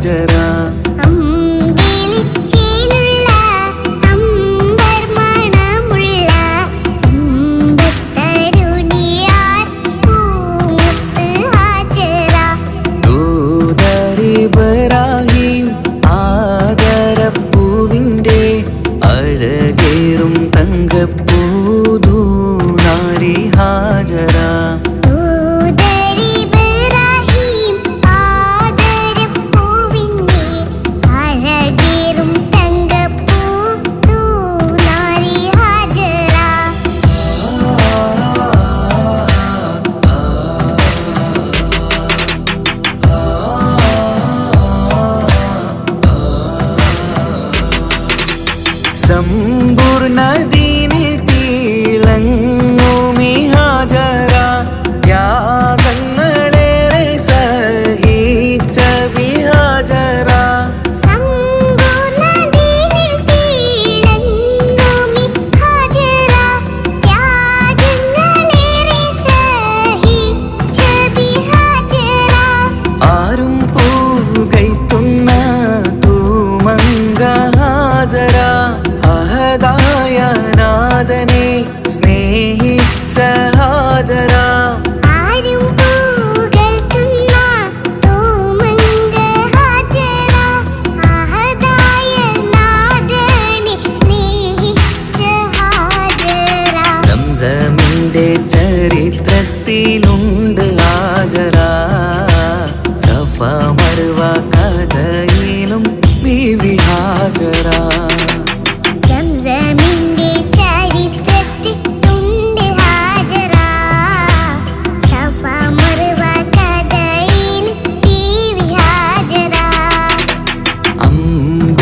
ഹാജരാ. ഇബ്രാഹിം ആദരപ്പൂവിൻ്റെ അഴകേറും തങ്കപ്പൂതു നാരി ഹാജരാ. സമ്പൂർണ്ണദീനിൽ തിളങ്ങുമി ഹാജരാ. ത്യാഗങ്ങളേറെ സഹിച്ച ബിഹാജരാ. ആരും പൂകൈത്തുന്ന തൂമങ്ക ഹാജരാ. അഹദായ നാഥനെ സ്നേഹിച്ച ഹാജരാ. സംസമിന്റെ ചരിത്രത്തിലുണ്ട് ഹാജരാ. സഫ മർവ കഥയിലും ബീവി ഹാജരാ.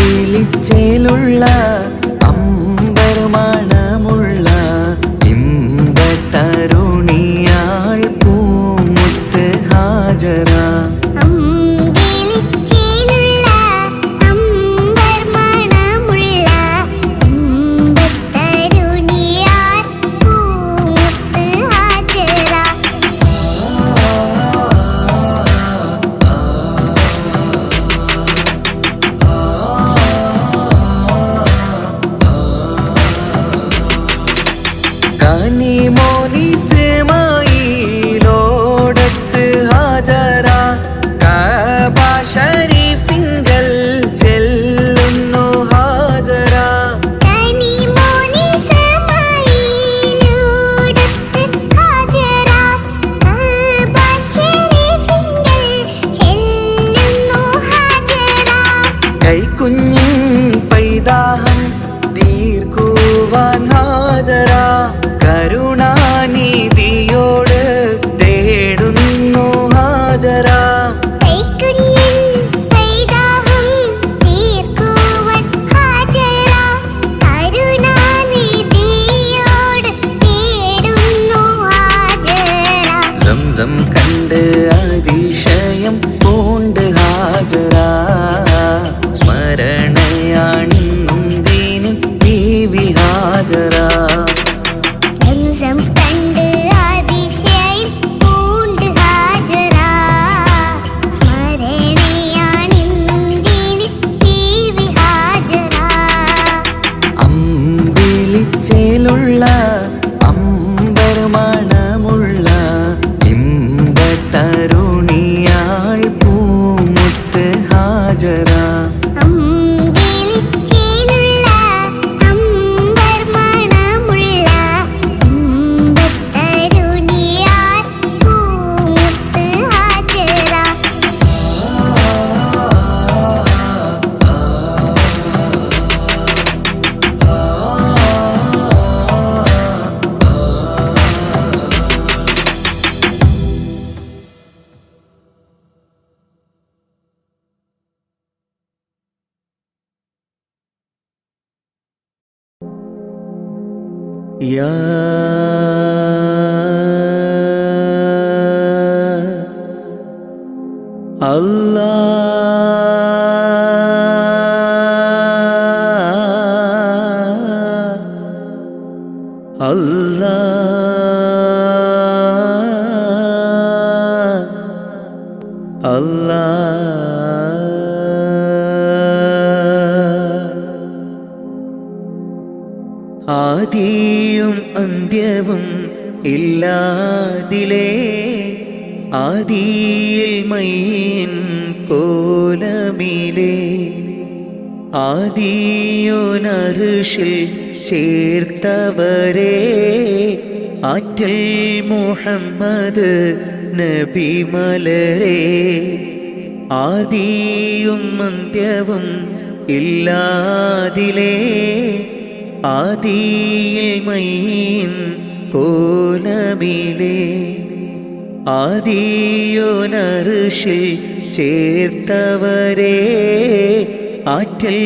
അമ്പിളിച്ചേലുള്ള അമ്പർമണമുള്ള ഇമ്പത്തരുണിയാൾ പൂമുത്ത് ഹാജരാ. കനിമോനിസമായിലോടത്ത് ഹാജരാ. കഅബ ശരീഫിങ്കൽ ചെല്ലുന്നു ഹാജരാ. കൈക്കുഞ്ഞിൻ പൈതാഹം തീർക്കുവാൻ ഹാജരാ. കരുണാനിധിയോട് തേടുന്നു ഹാജരാ. സംസം കണ്ട് അതിശയം പൂണ്ട് ഹാജരാ. സ്മരണയാണിന്നും ദീനിൻ ബീവി ഹാജരാ. അമ്പിളിച്ചേലുള്ള അമ്പർമണമുള്ള ഇമ്പത്തരുണിയാൾ പൂമുത്ത് ഹാജരാ. യാ അല്ലാഹ് അല്ലാഹ് അല്ലാഹ് അന്ത്യവും ഇല്ലാതിലേ ആദിയിൽ മൈൻ കോലമിലേ ആദിയോനർശിൽ ചേർത്തവരെ ആറ്റൽ മുഹമ്മദ് നബി മലരെ ആദിയും അന്ത്യവും ഇല്ലാതിലേ ആദിയിൽ മൈൻ കോലമിലേ ആദിയോനർശിൽ ചേർത്തവരെ ആറ്റൽ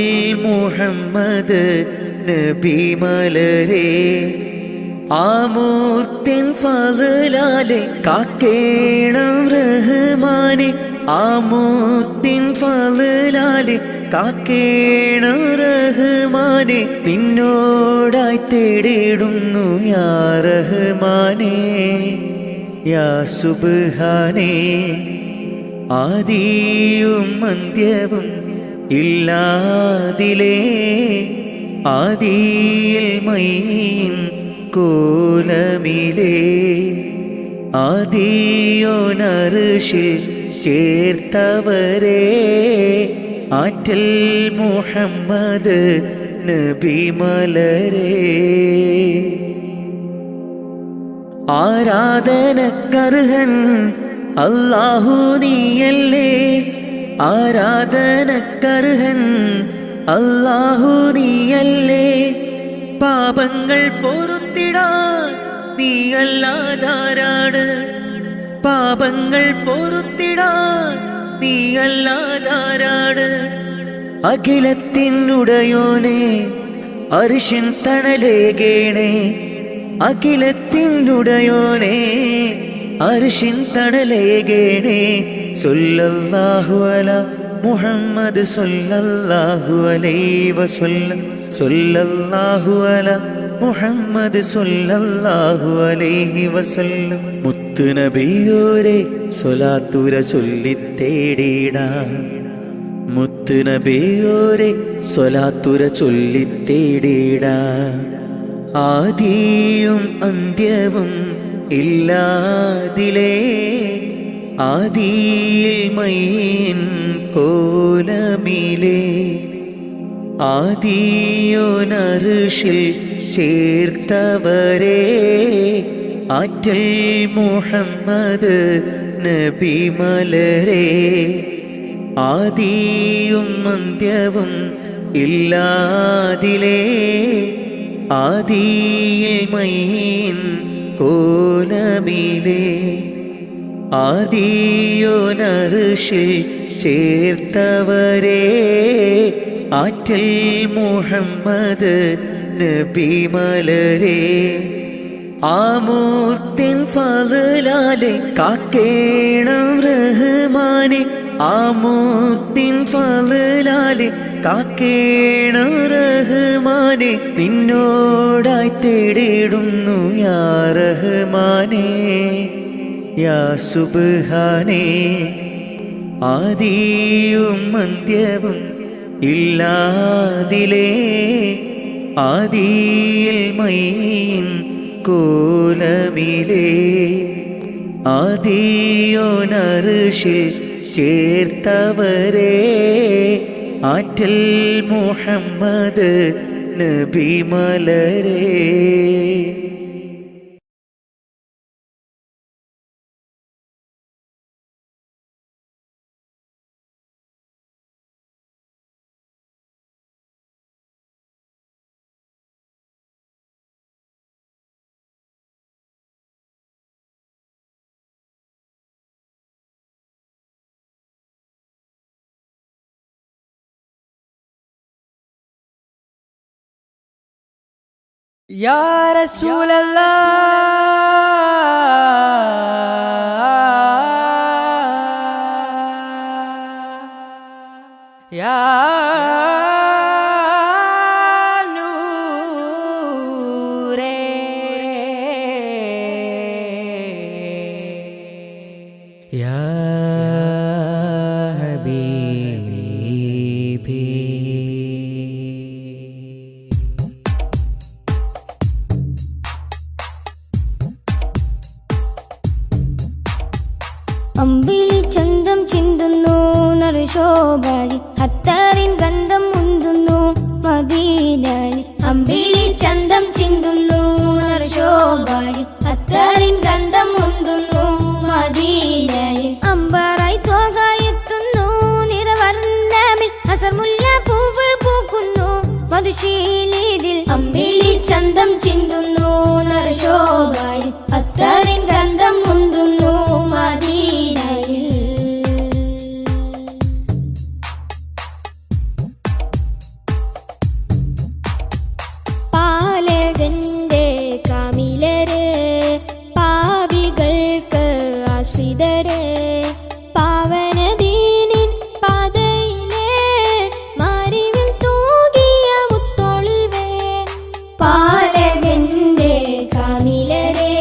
മുഹമ്മദ് നബി മലരെ ആമൂർത്തിൻ ഫളലാലെ കാക്കേണം റഹ്മാനെ ആമൂർത്തിൻ ഫളലാലെ കാക്കേണം റഹ്മാനെ നിന്നോടായി തേടിടുന്നു യാ റഹ്മാനേ യാ സുബ്ഹാനേ ആദിയും അന്ത്യവും ഇല്ലാതിലേ ആദിയിൽ മൈൻ കോലമിലേ ആദിയോനർശിൽ ചേർത്തവരെ ആറ്റൽ മുഹമ്മദ് നബി മലരെ ആരാധനക്കർഹൻ അല്ലാഹു നീയല്ലേ ആരാധനക്കർഹൻ അല്ലാഹു നീയല്ലേ പാപങ്ങൾ പൊറുത്തിടാൻ നീയല്ലാതാരാണ് പാപങ്ങൾ പൊറുത്തിടാൻ നീയല്ലാതാരാണ് അഖിലത്തിനുടയോനെ അർശിൻ തണലേകേണേ അഖിലത്തിനുടയോനെ അർശിൻ തണലേകേണേ സല്ലല്ലാഹു അലാ മുഹമ്മദ് സല്ലല്ലാഹു അലൈഹി വസല്ലം സല്ലല്ലാഹു അലാ മുഹമ്മദ് സല്ലല്ലാഹു അലൈഹി വസല്ലം മുത്ത് നബിയോരെ സ്വലാത്തുര ചൊല്ലിത്തേടിടാം മുത്ത് നബിയോരെ സ്വലാത്തുര ചൊല്ലിത്തേടിടാം ആദിയും അന്ത്യവും ഇല്ലാതിലേ ആദിയിൽ മൈൻ കോലമിലേ ആദിയോനർശിൽ ചേർത്തവരെ ആറ്റൽ മുഹമ്മദ് നബി മലരെ ആദിയും അന്ത്യവും ഇല്ലാതിലേ ആദിയിൽ മൈൻ കോലമിലേ ആദിയോനർശിൽ ചേർത്തവരെ ആറ്റൽ മുഹമ്മദ് നബി മലരെ ആമൂർത്തിൻ ഫളലാലെ കാക്കേണം റഹ്മാനെ ആമൂർത്തിൻ ഫളലാലെ കാക്കേണം റഹ്മാനെ നിന്നോടായി തേടിടുന്നു യാ റഹ്മാനേ യാ സുബ്ഹാനേ ആദിയും അന്ത്യവും ഇല്ലാതിലേ ആദിയിൽ മൈൻ കോലമിലേ ആദിയോനർശിൽ ചേർത്തവരെ ആറ്റൽ മുഹമ്മദ് നബി മലരെ या रसूल अल्लाह या नूरे या हबीबी ശോഭാരി അത്തറിൻ ഗന്ധം മുന്തുന്നു മദീനയിൽ അമ്പിളി ചന്തം ചിന്തുന്നു ശോഭാരി അത്തറിൻ ഗന്ധം മുന്തുന്നു മദീനയിൽ അമ്പറായി തോകായെത്തുന്നു നിറവർണ്ണമിൽ അസർമുല്ല പൂവ് പൂക്കുന്നു മധുശീലിതിൽ അമ്പിളി ചന്തം ചിന്തുന്നു നരശോഭാരി അത്തറിൻ ഗന്ധം മുന്തുന്നു മദീനയിൽ പാലകന്റെ കാമിലരെ പാപികൾക്ക് ആശ്രിതരെ പാവനദീനിൻ പാതയിലെ മാരിവിൽ തൂകിയ മുത്തൊളിവേ പാലകന്റെ കാമിലരെ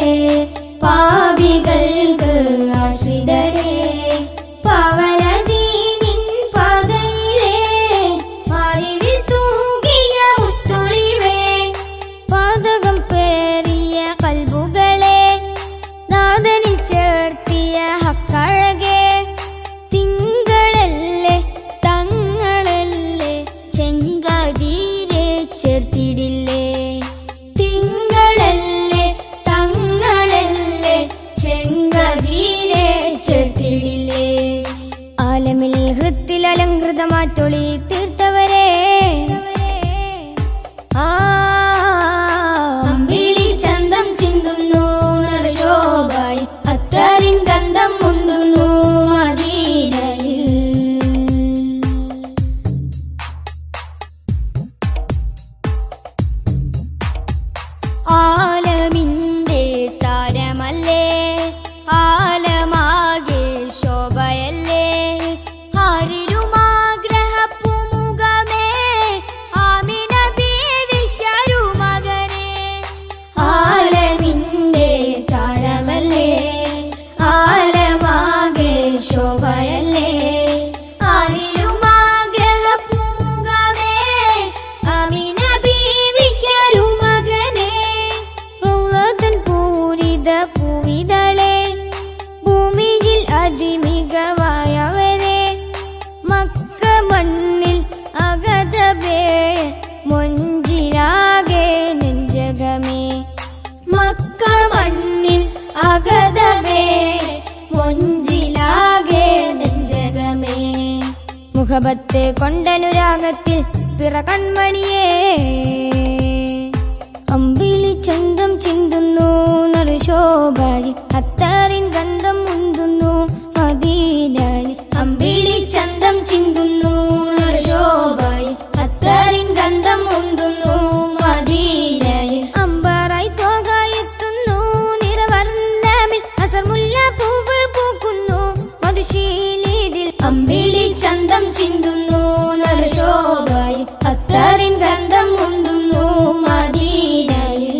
പാപികൾക്ക് ആശ്രിതരെ പാവനദീനിൻ പാതയിലെ മാരിവിൽ തൂകിയ മുത്തൊളിവേ പാതകം പേറിയ കൽബുകളെ നാദനിൽ ചേർത്തിയ ഹക്കഴകെ തിങ്കളല്ലേ തങ്ങളല്ലേ ചെങ്കാതീരെ ചേർത്തിടില്ലേ തിങ്കളല്ലേ തങ്ങളല്ലേ ചെങ്കാതീരെ ചേർത്തിടില്ലേ ആലമിൽ ഹൃത്തിൽ അലങ്കൃതമാറ്റൊളി തീർത്തവരെ അമ്പിളി ചന്തം ചിന്തുന്നു നരശോഭായി അത്തറിൻ ഗന്ധം മുന്തുന്നു മദീനയിൽ ആലമിന്റെ താരമല്ലേ ആലമാകെ ശോഭയല്ലേ ആരിലുമാഗ്രഹപ്പുമുഖമേ ആമിന ബീവിക്കരുമകനെ ആലമിന്റെ താരമല്ലേ ആലമാകെ ശോഭയല്ലേ ആരിലുമാഗ്രഹപ്പുമുഖമേ ആമിന ബീവിക്കരുമകനെ റൗളതൻ പൂരിത പൂവിതളെ ഭൂമിയിൽ അതിമികവായവരെ മക്ക മണ്ണിൽ അഗതബേ മൊഞ്ചിലാകെ നെഞ്ചകമേ മക്ക മണ്ണിൽ അഗതബേ മൊഞ്ചിലാകെ നെഞ്ചകമേ മുഖബത്തെ കൊണ്ടനുരാഗത്തിൽ പിറ കൺമണിയേ അമ്പിളി ചന്തം ചിന്തുന്നു നറുശോഭാരി അത്തറിൻ ഗന്ധം മുന്തുന്നു മദീനയിൽ അമ്പിളി ചന്തം ചിന്തുന്നു നറുശോഭാരി അത്തറിൻ ഗന്ധം മുന്തുന്നു മദീനയിൽ അമ്പറായി തോകായെത്തുന്നു നിറവർണ്ണമിൽ അസർമുല്ല പൂവ് പൂക്കുന്നു മധുശീലിതിൽ അമ്പിളി ചന്തം ചിന്തുന്നു നറുശോഭാരി അത്തറിൻ ഗന്ധം മുന്തുന്നു മദീനയിൽ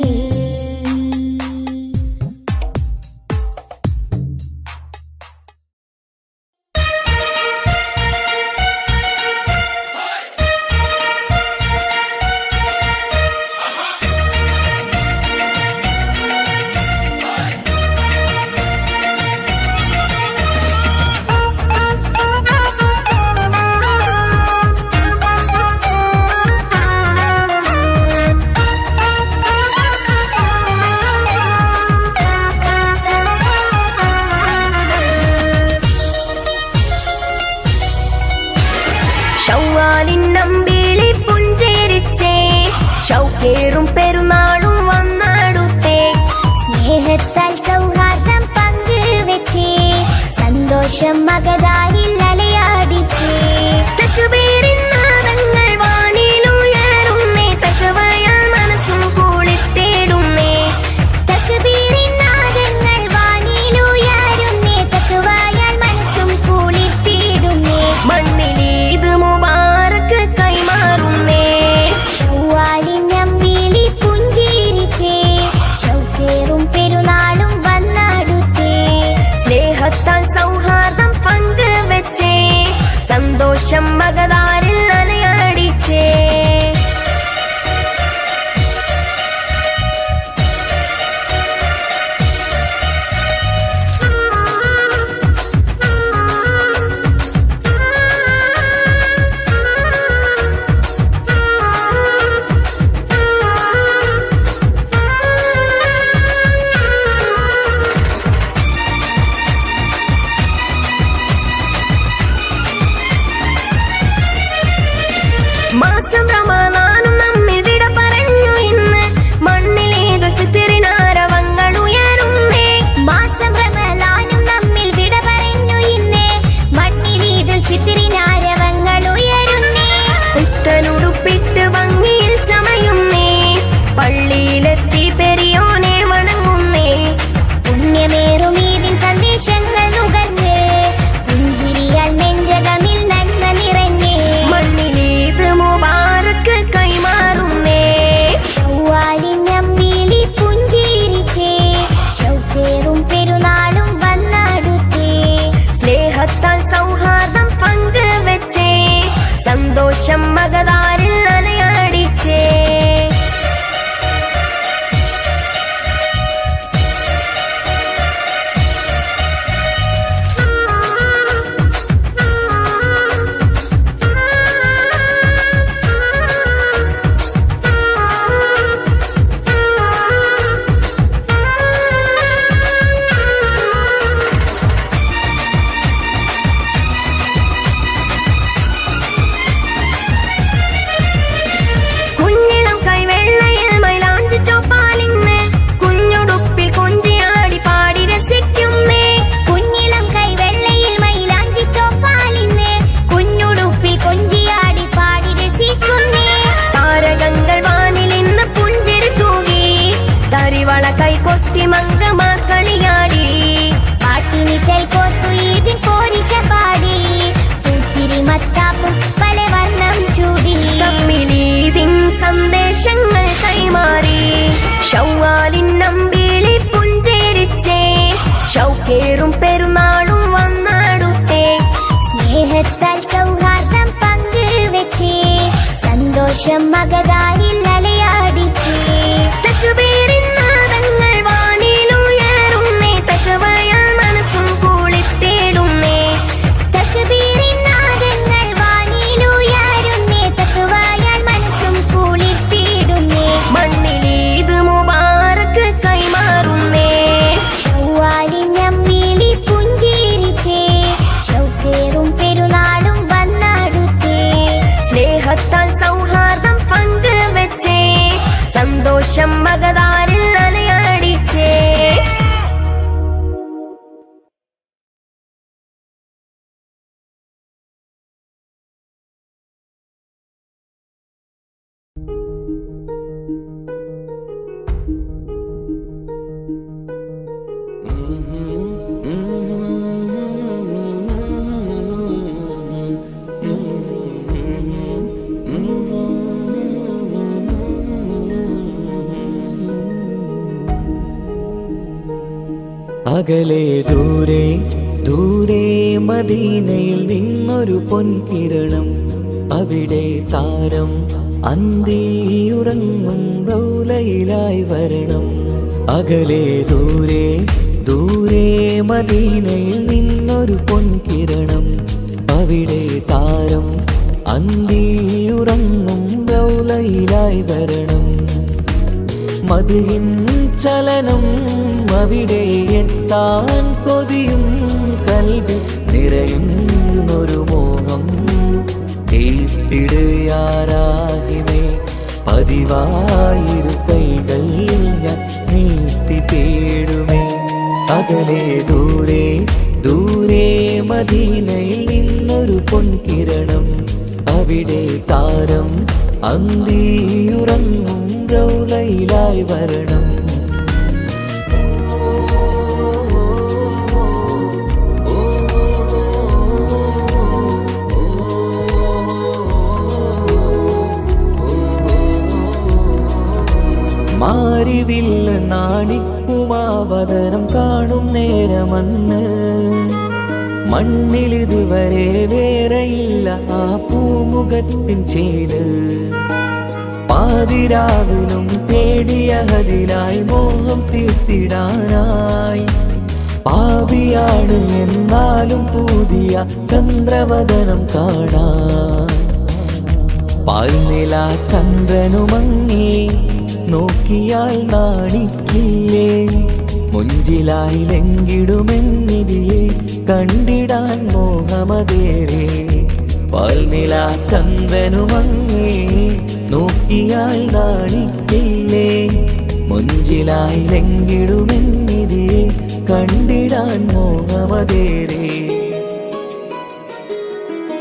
ഷവ്വാലിന്നമ്പിളി പുഞ്ചിരിച്ചേ ഷൗക്കേറും പെരുന്നാളും വന്നടുത്തേ സ്നേഹത്താൽ സൗഹാർദ്ദം പങ്കുവെച്ചേ സന്തോഷം മകതാരിൽ അലയാടിച്ചേ തക്ബീറിൻ നാദങ്ങൾ വാനിലുയരുന്നേ തഖ്വയാൽ മനസ്സും കുളിർത്തിടുന്നേ തക്ബീറിൻ നാദങ്ങൾ വാനിലുയരുന്നേ തഖ്വയാൽ മനസ്സും കുളിർത്തിടുന്നേ മണ്ണിൽ ഈദ് മുബാറക്ക് കൈമാറുന്നേ ഷവ്വാലിന്നമ്പിളി പുഞ്ചിരിച്ചേ ഷൗക്കേറും പെരുന്നാളും വന്നടുത്തേ സ്നേഹത്താൽ സൗഹാർദ്ദം പങ്കുവെച്ചേ സന്തോഷം മകതാരിൽ അലയടിച്ചേ സന്തോഷം മകതാരിൽ അലയടിച്ചേ. കൈകൊത്തി മംഗമാക്കളിയാടി പാട്ടിനിശൽ കോർത്തു ഈദിൻ പോരിശ പാടി പൂത്തിരി മത്താപ്പും പല വർണ്ണം ചൂടി തമ്മിലീദിൻ സന്ദേശങ്ങൾ കൈമാറി ശൗവാലിൻ നമ്പിളി പുഞ്ചേരിച്ചേ. ഷൗക്കേറും പെരുന്നാളും വന്നടുത്തേ. സ്നേഹത്താൽ സൗഹാർദ്ദം പങ്കുവെച്ചേ. സന്തോഷം മകതാരിൽ അലയാടിച്ചേ. തക്ബീറിൻ നാദങ്ങൾ വാനിലുയരുന്നേ. തഖ്വയാൽ മനസ്സും കുളിർത്തിടുന്നേ. തക്ബീറിൻ നാദങ്ങൾ വാനിലുയരുന്നേ. തഖ്വയാൽ മനസ്സും കുളിർത്തിടുന്നേ. മണ്ണിലീദ് മുബാറക്ക് കൈമാറുന്നേ. ശൗവാലിൻ നമ്പിളി പുഞ്ചിരിച്ചേ. ഷൗക്കേറും പെരുന്നാളും വന്നടുത്തേ. സ്നേഹത്താൽ സൗഹാർദ്ദം പങ്കുവെച്ചേ. സന്തോഷം മകതാരിൽ അലയടിച്ചേ. അകലെ ദൂരെ ദൂരെ മദീനയിൽ നിന്നൊരു പൊൻകിരണം. അവിടെ താരം അന്തിയുറങ്ങും റൗലയിലായി വരണം. അകലെ ദൂരെ ദൂരെ മദീനയിൽ നിന്നൊരു പൊൻകിരണം. അവിടെ താരം അന്തിയുറങ്ങും റൗലയിലായി വരണം. മദിഹിൻ ചലനം അവിടെ എത്താൻ കൊതിയും കൽബിൽ നിറയുന്നൊരു മോഹം. ഏത്തിടുയാരാഹിമേ പതിവായിരു കൈകൾ ഞാൻ നീട്ടി തേടുമേ. അകലെ ദൂരെ ദൂരെ മദീനയിൽ നിന്നൊരു പൊൻകിരണം. അവിടെ താരം അന്തിയുറങ്ങും റൗലയിലായി വരണം. മാരിവില്ല് നാണിക്കുമാവതരം കാണും നേരമന്ന്. മണ്ണിലിതുവരെ വേറെയില്ല ആ പൂമുഖത്തിൻ ചേര്. പാതിരാവിലും തേടിയ ഹദിലായി മോഹം തീർത്തിടാനായി. പാപിയാണ് എന്നാലും പുതിയ ചന്ദ്രവദനം കാണാൻ. പാൽനില ചന്ദ്രനുമങ്ങി നോക്കിയാൽ നാണിക്കില്ലേ. മുഞ്ചിലായി ലംഘിടുമെന്നിതിയെ കണ്ടിടാൻ മോഹമതേറെ. പാൽനില ചന്ദ്രനുമങ്ങി നോക്കിയാൽ നാണിക്കില്ലേ. മുഞ്ചിലായി ലംഘിടുമെന്നിതിയെ കണ്ടിടാൻ മോഹമതേറെ.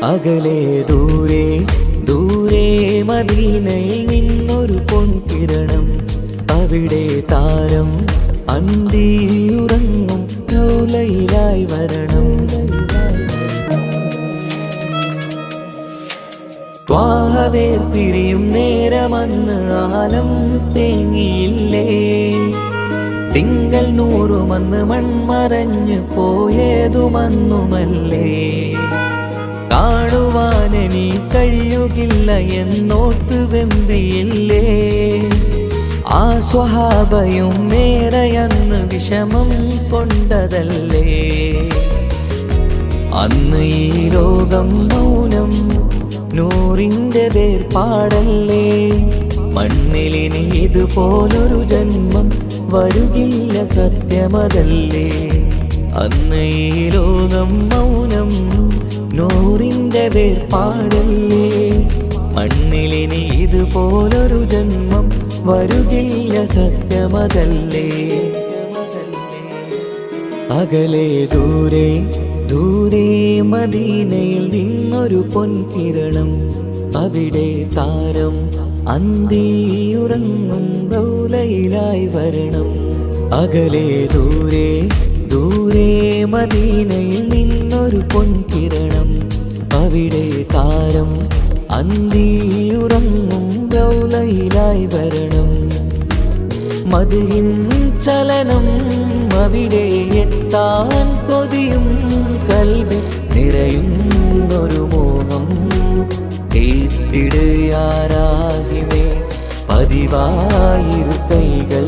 അകലെ ദൂരെ ദൂരെ മദീനയിൽ നിന്നൊരു പൊൻകിരണം. അവിടെ താരം അന്തിയുറങ്ങും റൗലയിലായി വരണം. ത്വാഹവേർ പിരിയും നേരമന്ന് ആലം തേങ്ങിയില്ലേ. തിങ്കൾ നൂറുമന്ന് മൺമറഞ്ഞു പോയതുമന്നുമല്ലേ. കാണുവാനെനി കഴിയുകില്ല എന്നോർത്ത് വെമ്പിയില്ലേ. ആ സ്വഹാബയും മേറയന്ന് വിഷമം കൊണ്ടതല്ലേ. അന്ന് ഈ ലോകം മൗനം നൂറിൻ്റെ വേർപാടല്ലേ. മണ്ണിലിനി ഇതുപോലൊരു ജന്മം വരുകില്ല സത്യമതല്ലേ. അന്ന് ഈ ലോകം മൗനം നൂറിൻ്റെ വേർപാടല്ലേ. മണ്ണിലിനി ഇതുപോലൊരു ജന്മം വരുകില്ല സത്യമതല്ലേ. അകലെ ദൂരെ ദൂരെ മദീനയിൽ നിന്നൊരു പൊൻകിരണം. അവിടെ താരം അന്തിയുറങ്ങും റൗലയിലായി വരണം. അകലെ ദൂരെ ദൂരെ മദീനയിൽ നിന്നൊരു പൊൻകിരണം. അവിടെ താരം അന്തിയുറങ്ങും റൗലയിലായി വരണം. മദിഹിൻ ചലനം അവിടെ എത്താൻ കൊതിയും കൽബിൽ നിറയുന്നൊരു മോഹം. കേട്ടിടയാരാകിമേ പതിവായിരു കൈകൾ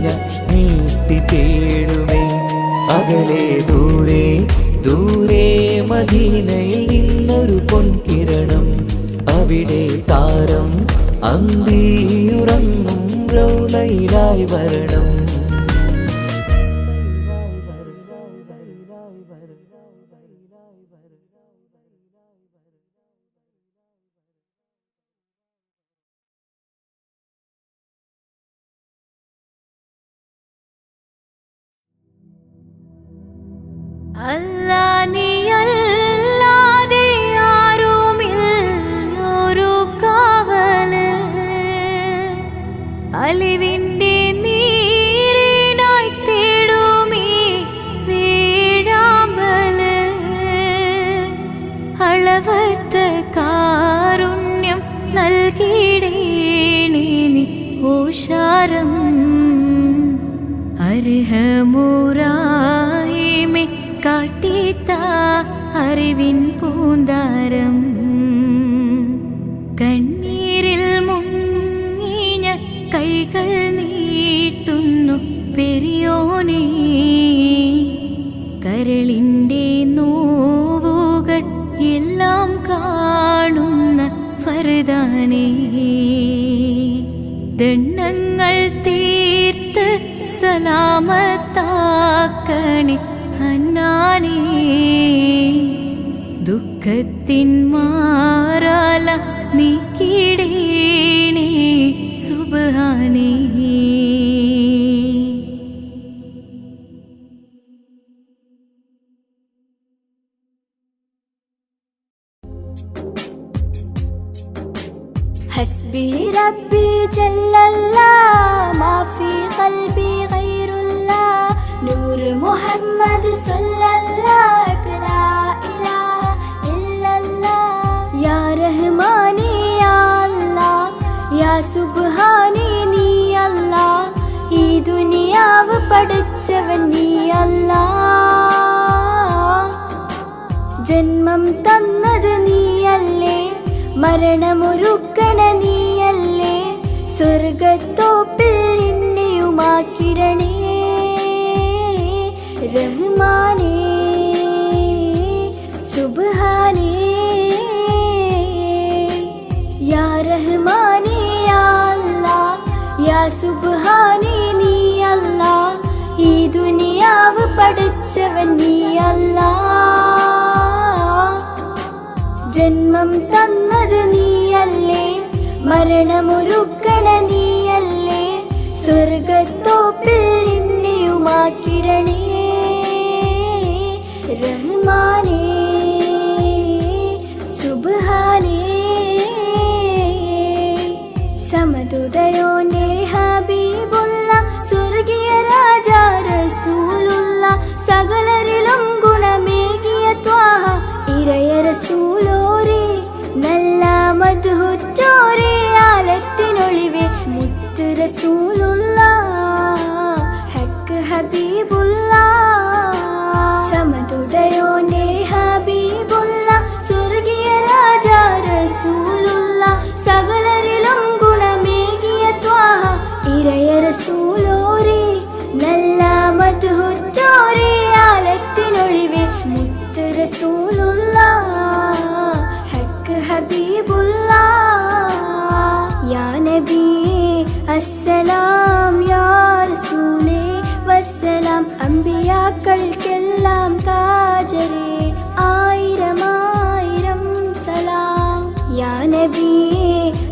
ഞാൻ നീട്ടി തേടുമേ. അകലെ ദൂരെ ദൂരെ മദീനയിൽ നിന്നൊരു പൊൻകിരണം. അവിടെ താരം അന്തിയുറങ്ങും റൗലയിലായി വരണം. അല്ലാ നീയല്ലാതെ ആരുമില്ലൊരു കാവല്. അലിവിൻ്റെ നീരിനായി തേടുമീ വീഴാമ്പല്. അളവറ്റ കാരുണ്യം നൽകിടേണി നീ ഓശാരം. അർഹമുറാഹിമേ കാട്ടിത്ത അറിവിൻ പൂന്താരം. കണ്ണീരിൽ മുങ്ങിഞ്ഞ കൈകൾ നീട്ടുന്നു പെരിയോനേ. കരളിൻ്റെ നോവുകൾ എല്ലാം കാണുന്ന ഫർദാനേ. ദണ്ണങ്ങൾ തീർത്ത് സലാമത്താക്കണേ ഹന്നാനേ. ദുഃഖത്തിൻ മാറാല നീക്കിടേണേ സുബ്ഹാനേ. حسبي ربي جل الله ما في قلبي غير الله نور محمد صلى الله لا إله إلا الله يا رحماني يا الله يا سبحاني നീ അല്ലാ. ഈ ദുനിയാവ് പഠിച്ചവൻ നീ അല്ലാ. ജന്മം തന്നത് നീയല്ലേ, മരണമൊരുക്കണ നീയല്ലേ. സ്വർഗത്തോപ്പിൽ എന്നെയുമാക്കിടണേ റഹ്മാനേ സുബ്ഹാനേ. യാ റഹ്മാനേ യാ അല്ലാ യാ സുബ്ഹാനേ നീ അല്ലാ. ഈ ദുനിയാവ് പഠിച്ചവൻ നീ അല്ലാ. ജന്മം തന്നത് നീയല്ലേ, മരണമൊരുക്കണ നീയല്ലേ. സ്വർഗത്തോപ്പിൽ എന്നെയുമാക്കിടണേ റഹ്മാനേ സുബ്ഹാനേ. സമതുദയോന്റെ ഹബീബുള്ള സ്വർഗീയ രാജാ റസൂലുള്ള. സകലരിലും ഗുണമേകിയ ത്വാഹ ഇരയ റസൂലോരേ. നല്ല മദ്ഹുറ്റോരേ ആലത്തിനൊളിവേ മുത്ത് റസൂലുള്ള ഹക്ക് ഹബീബുള്ള. സമതുദയോന്റെ ഹബീബുള്ള സ്വർഗീയ യാ നബിയേ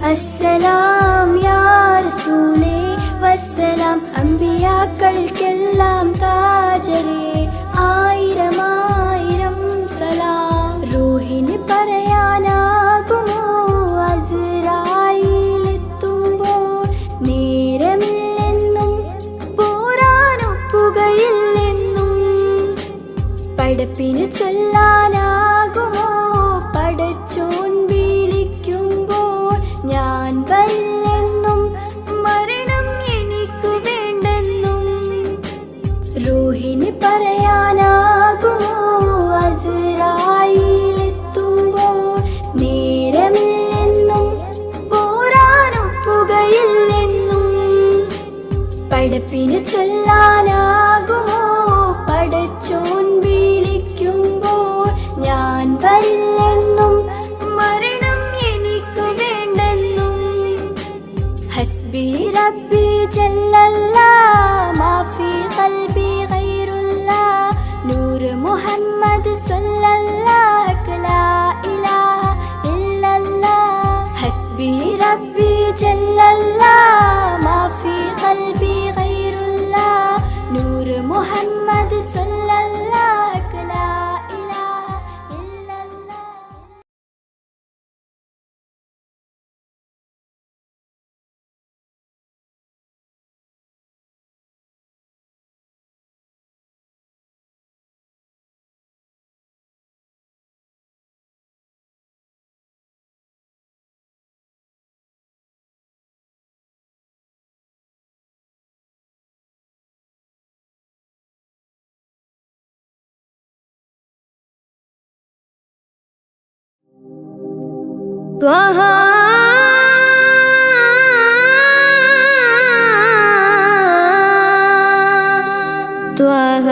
അസ്സലാം, യാ റസൂലേ വസ്സലാം. അമ്പിയാക്കൾക്കെല്ലാം താജരേ ആയിരമായിരം സലാം. റൂഹിന് പറയാനാകുമോ അസ്റായീലെത്തുമ്പോൾ നേരമില്ലെന്നും പോരാനൊക്കുകയില്ലെന്നും. പടപ്പിന് ചൊല്ലാനാകുമോ പടച്ചോൻ വിളിക്കുമ്പോൾ ഞാൻ വരില്ലെന്നും മരണം എനിക്കു വേണ്ടെന്നും. റൂഹിന് പറയാനാകുമോ അസ്റായീലെത്തുമ്പോൾ നേരമില്ലെന്നും പോരാനൊക്കുകയില്ലെന്നും. പടപ്പിന് ചൊല്ലാനാകുമോ പടച്ചോൻ വിളിക്കുമ്പോൾ ഞാൻ വരില്ലെന്നും മരണം എനിക്കു വേണ്ടെന്നും. ഹസ്ബി റബ്ബി ജല്ലല്ലാഹ് മാഫി ഖൽബി ഗൈറുല്ലാഹ് നൂർ മുഹമ്മദ് സ്വല്ലല്ലാഹു ലാ ഇലാഹ ഇല്ലല്ലാഹ്. ഹസ്ബി റബ്ബി ജല്ലല്ലാഹ് മാഫി ഖൽബി ഗൈറുല്ലാഹ് നൂർ മുഹമ്മദ് സ്വല്ലല്ലാഹു ലാ ഇലാഹ ഇല്ലല്ലാഹ്. ത്വഹ ത്വഹ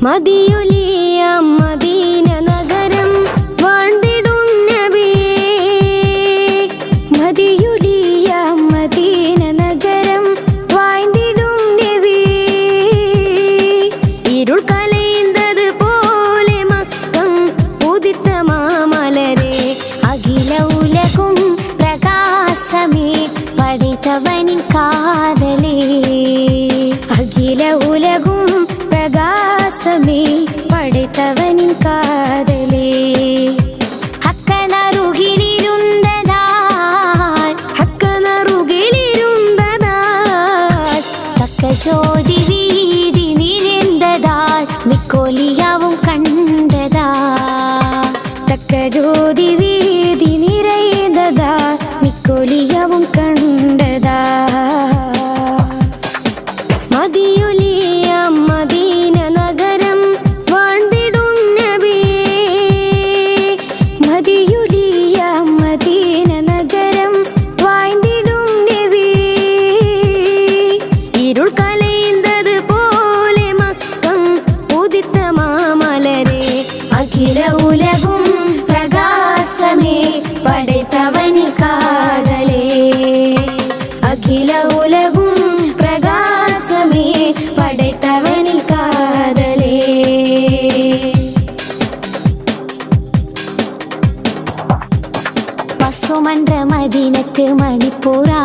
മദിയുലിയ മദീന നഗരം വാഴ്ന്നിടും നബിയേ. മദിയുലിയ മദീന നഗരം വാഴ്ന്നിടും നബിയേ. ഇരുൾ കലൈന്തത് പോലെ മക്കം ഉദിത്ത മാമലരെ അഖില ഉലകും പ്രകാശമേ പഠിത്തവനിൻ കാതലേ. അഖില ഉലകും പ്രകാശമേ പഠിത്തവനിൻ കാതലേ. ഹക്കനറുകിലിരുന്തതാൽ തക്ക ചോതി വീതി നിരന്തതാൽ മിക്കോലിയാവും കണ്ടതാ. തക്ക ജ്യോതി വീതി നിറയുന്നതാ മിക്കോലിയാവും കണ്ടതാ. മദിയുലിയ മദീന നഗരം വാഴ്ന്നിടും നബിയേ. മദിയുലിയ മദീന നഗരം വാഴ്ന്നിടും നബിയേ. ഇരുൾ കലൈന്തത് പോലെ മക്കം ഉദിത്ത മാമലരെ അഖില ഉലകും പ്രകാശമേ പടൈത്തവനിൻ കാതലേ. അഖില ഉലകും പ്രകാശമേ പടൈത്തവനിൻ കാതലേ. പസുമன்ற മദീനത്ത് മണിപ്പൂറാ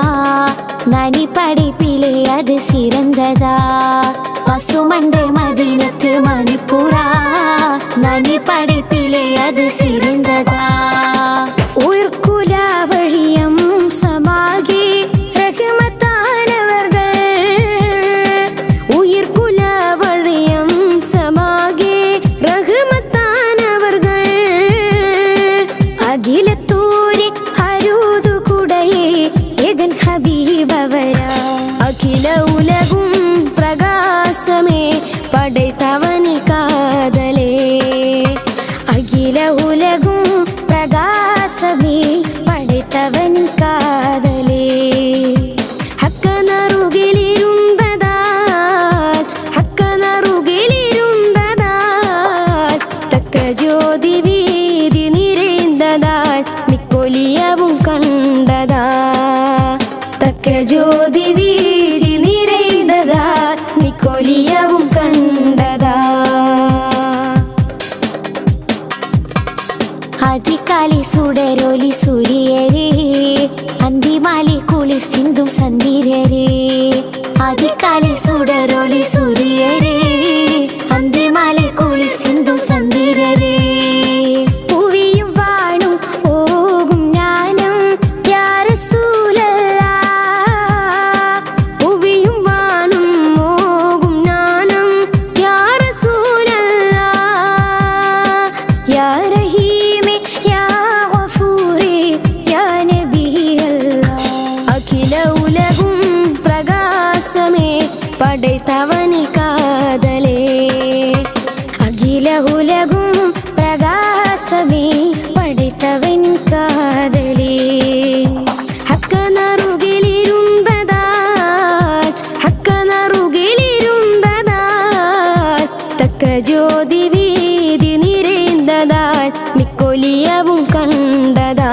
നനി പഠിപ്പിലെ അത് സിറந்ததா. പസുമன்ற മദീനത്ത് മണിപ്പൂറാ നനി പഠിപ്പിലെ അത് സിറந்ததா. ഉയർക്കുല വഴിയം സമാകെ റഹ്മത്താനവർകൾ. ഉയർക്കുല വഴിയം സമാകെ റഹ്മത്താനവർകൾ. അഖിലത്തൂരി അരുതു കുടയേ ഏകൻ ഹബീബവരാ. അഖില ഉലകും പ്രകാശമേ പടൈത്തവനിൻ കാതലേ. അഖില ഉലകും പ്രകാശമേ പടൈത്തവനിൻ കാതലേ. ഹക്കനറുകിലിരുന്തതാൽ തക്ക ജ്യോതി വീതി നിറയുന്നതാൽ മിക്കൊലിയവും കണ്ടതാ. തക്ക ജ്യോതി ജോതി വീതി നിറയുന്നതാ മിക്കൊലിയവും കണ്ടതാ അതികാലി സുടരൊലി സൂര്യരേ അന്തിമാലി കുളി സിന്ധും സന്ധിരരേ അതികാലി സുടരൊലി സൂര്യരേ അന്തിമാലി കുളി സിന്ധും സന്ധിരരേ പൂവിയും വാണും ഓകും ഞാനും യാ റസൂലല്ലാഹ് പൂവിയും വാണും ഓകും ഞാനും യാ റസൂലല്ലാഹ് യാ റഹീമേ യാ ഗഫൂറേ യാ നബിയല്ലാഹ് അഖില ഉലകും പ്രകാശമേ പടൈത്തവനി കാതലേ അഖില ഉലകും പ്രകാശമേ പടൈത്തവൻ കാതലേ ഹക്കനറുകിലിരുമ്പതാൽ തക്ക ജ്യോതി വീതി നിറയുന്നതാൽ മിക്കൊലിയവും കണ്ടതാ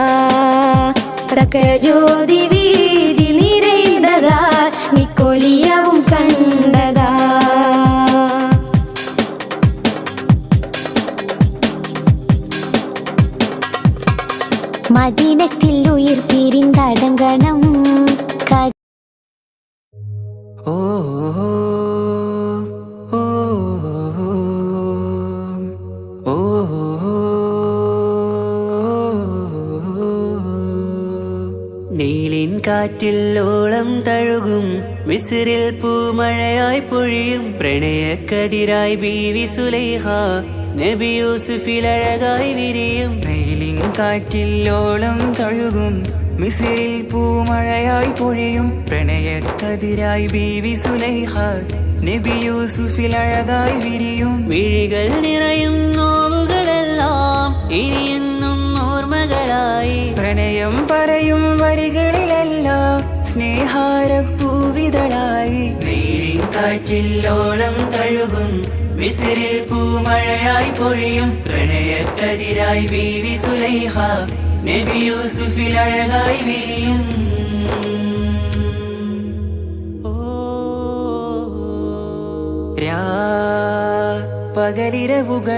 തക്ക ജ്യോതി വീതി നിറയുന്നതാൽ മിക്കൊലിയവും കണ്ടതാ മദീനത്തിൽ ഉയിർ പിരിന്തടങ്ങണം ഓ ഓ ഓ നീലിൻ കാറ്റിൽ ഓളം തഴുകും മിസ്രിൽ പൂമഴയായി പൊഴിയും പ്രണയക്കതിരായി ബീവി സുലൈഹ നബി യൂസുഫിൽ അഴകായി വിരിയും നീലിൻ കാറ്റിൽ ഓളം തഴുകും മിസ്രിൽ പൂമഴയായി പൊഴിയും പ്രണയക്കതിരായി ബീവി സുലൈഹ നബി യൂസുഫിൽ അഴകായി വിരിയും വിഴികൾ നിറയും നോവുകളെല്ലാം ഇനിയെന്നും ഓർമ്മകളായി പ്രണയം പറയും വരികളിലെല്ലാം സ്നേഹാരപ്പൂവിതളായി നീലിൻ കാറ്റിൽ ഓളം തഴുകും മിസ്രിൽ പൂമഴയായി പൊഴിയും പ്രണയക്കതിരായി ബീവി സുലൈഹ നബി യൂസുഫിൽ അഴകായി വിരിയും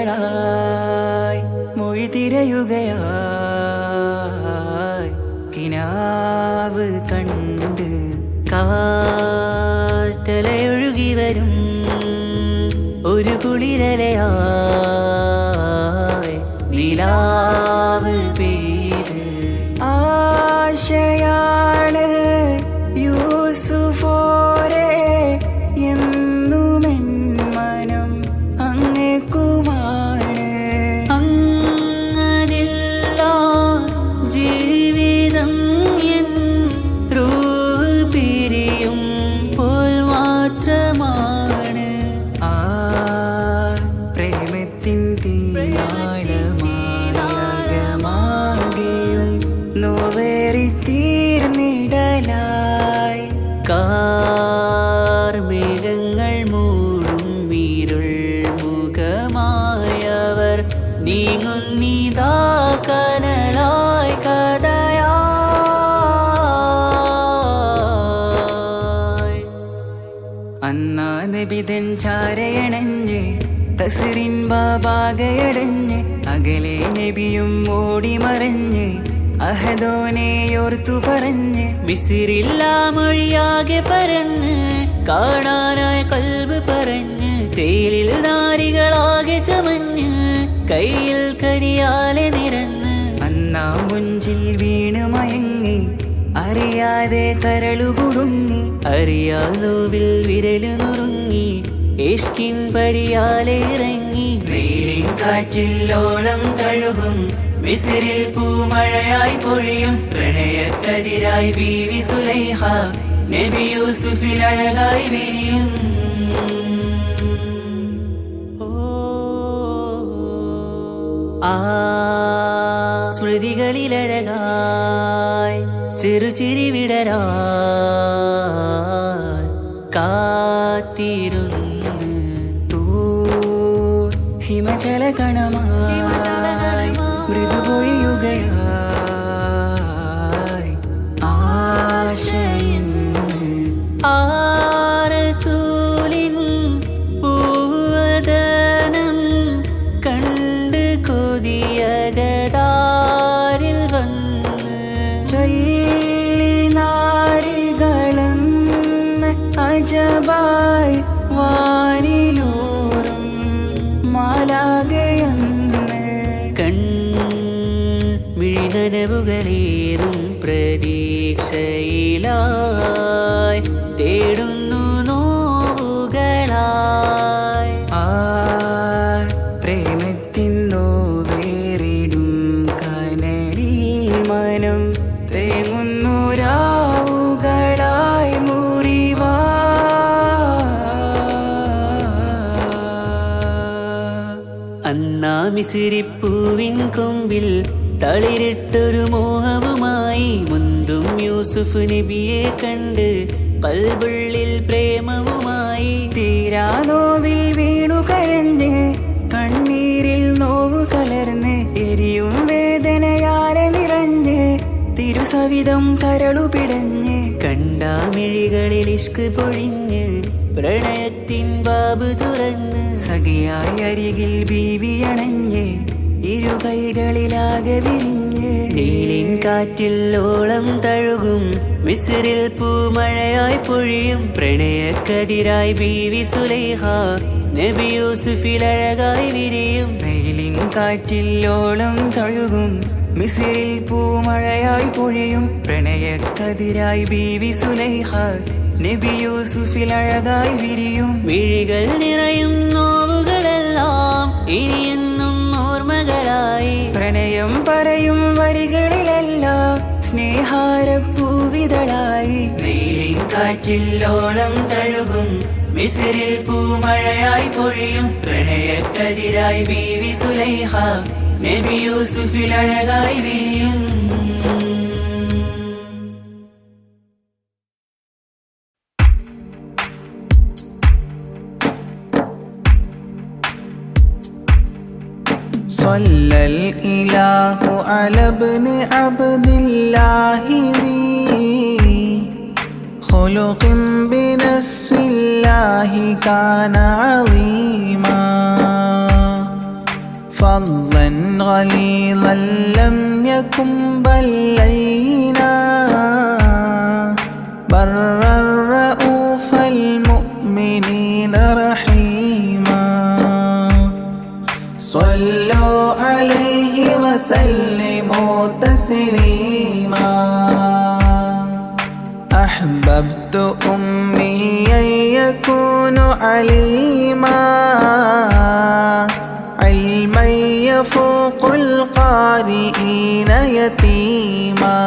പകലിരവുകളായി മൊഴി തിരയുകയായി കിനാവ് കണ്ട് കാറ്റലയൊഴുകി വരും ഒരു കുളിരലയായി നിലാവ് പെയ്ത് ആശയാണ് യൂസുഫോരെ എന്നുമെൻ മനം അങ്ങേക്കുമാണ് അങ്ങനില്ല ജീവിതം എൻ റൂഹ് പിരിയും പോൽ മാത്രമാണ് ആ പ്രേമത്തിൻ തീരാളമാകമാകെയും നോവേറി തീർന്നിടലായി കാർമേഘങ്ങൾ മൂടും വീരുൾ മുഖമായവർ നീങ്ങുന്നിതാ കനലായി കഥയായി അന്നാ നബിതൻ ചാരയണഞ്ഞ് തസ്റിൻ ബാബാകയടഞ്ഞ് അകലെ നബിയും ഓടിമറഞ്ഞ് അഹദോനെയോർത്തു പറഞ്ഞ് വിസിറില്ലാ മൊഴിയാകെ പരന്ന് കാണാനായി കൽബ് പറഞ്ഞ് ചേലിൽ നാരികളാകെ ചമഞ്ഞ് കയ്യിൽ കരിയാലെ നിറന്ന് അന്നാ മുഞ്ചിൽ വീണ് മയങ്ങി അറിയാതെ കരളുകുടുങ്ങി അറിയാലോവിൽ വിരലു നുറുങ്ങി ഇഷ്കിൻ പടിയാലെ ഇറങ്ങി നീലിൻ കാറ്റിൽ ഓളം തഴുകും മിസ്രിൽ പൂമഴയായി പൊഴിയും പ്രണയക്കതിരായി ബീവി സുലൈഹ നബി യൂസുഫിൽ അഴകായി വിരിയും ആ സ്മൃതികളിലഴകായി ചെറുചിരി വിടരാ കാത്തിരുന്ന് ഹിമജല കണമായി മൃദുപൊഴിയുകയായി ആശയെന്ന് ആ റസൂലിൻ പൂവദനം കണ്ട് കൊതിയകതാരിൽ വന്ന് ചൊല്ലി നാരികളെന്ന് അജബായി വാനിലൂറും മാലാകയെന്ന് മിഴിനനവുകളേറും പ്രതീക്ഷയിലായി തേടുന്നു നോവുകളായി ആ പ്രേമത്തിൻ നോവേറിടും കനലിൽ മനം തേങ്ങുന്നു രാവുകളായി മുറിവാ അന്നാ മിസിരിപ്പൂവിൻ കൊമ്പിൽ തളിരിട്ടൊരു മോഹവുമായി മുന്തും യൂസുഫ് നബിയെ കണ്ട് കൽബുള്ളിൽ പ്രേമവുമായി തീരാ നോവിൽ വീണു കരഞ്ഞ് കണ്ണീരിൽ നോവ് കലർന്ന് എരിയും വേദനയാലെ നിറഞ്ഞ് തിരുസവിധം കരളു പിടഞ്ഞ് കണ്ടാമിഴികളിൽ ഇഷ്ക് പൊഴിഞ്ഞ് പ്രണയത്തിൻ ബാബ് തുറന്ന് സഖിയായി അരികിൽ ബീവിയണഞ്ഞ് ഇരു കൈകളിലാകെ വിരിഞ്ഞ് നീലിൻ കാറ്റിൽ ഓളം തഴുകും മിസ്രിൽ പൂമഴയായി പൊഴിയും പ്രണയക്കതിരായി ബീവി സുലൈഹ നബി യൂസുഫിൽ അഴകായി വിരിയും വെയിലിൻ കാറ്റിൽ ഓളം തഴുകും മിസിറിൽ പൂമഴയായി പൊഴിയും പ്രണയക്കതിരായി ബീവി സുലൈഹ നബി യൂസുഫിൽ അഴകായി വിരിയും മിഴികൾ നിറയും നോവുകളെല്ലാം ഇനിയെന്നും ഓർമ്മകളായി പ്രണയം പറയും വരികളിലല്ല സ്നേഹാരപ്പൂവിതളായി വെയിലിൻ കാറ്റിൽ ഓളം തഴുകും മിസ്രിൽ പൂമഴയായി പൊഴിയും പ്രണയക്കതിരായി ബീവി സുലൈഹ നബി യൂസുഫിൽ അഴകായി വിരിയും صلى الإله على ابن عبد الله ذي خلق بنص الله كان عظيما فضلا غليظا لم يكن بل لينا برا رؤوف المؤمنين رحيما صلوا عليه وسلموا تسليما أحببت أمي أن يكون عليما علما يفوق القارئين يتيما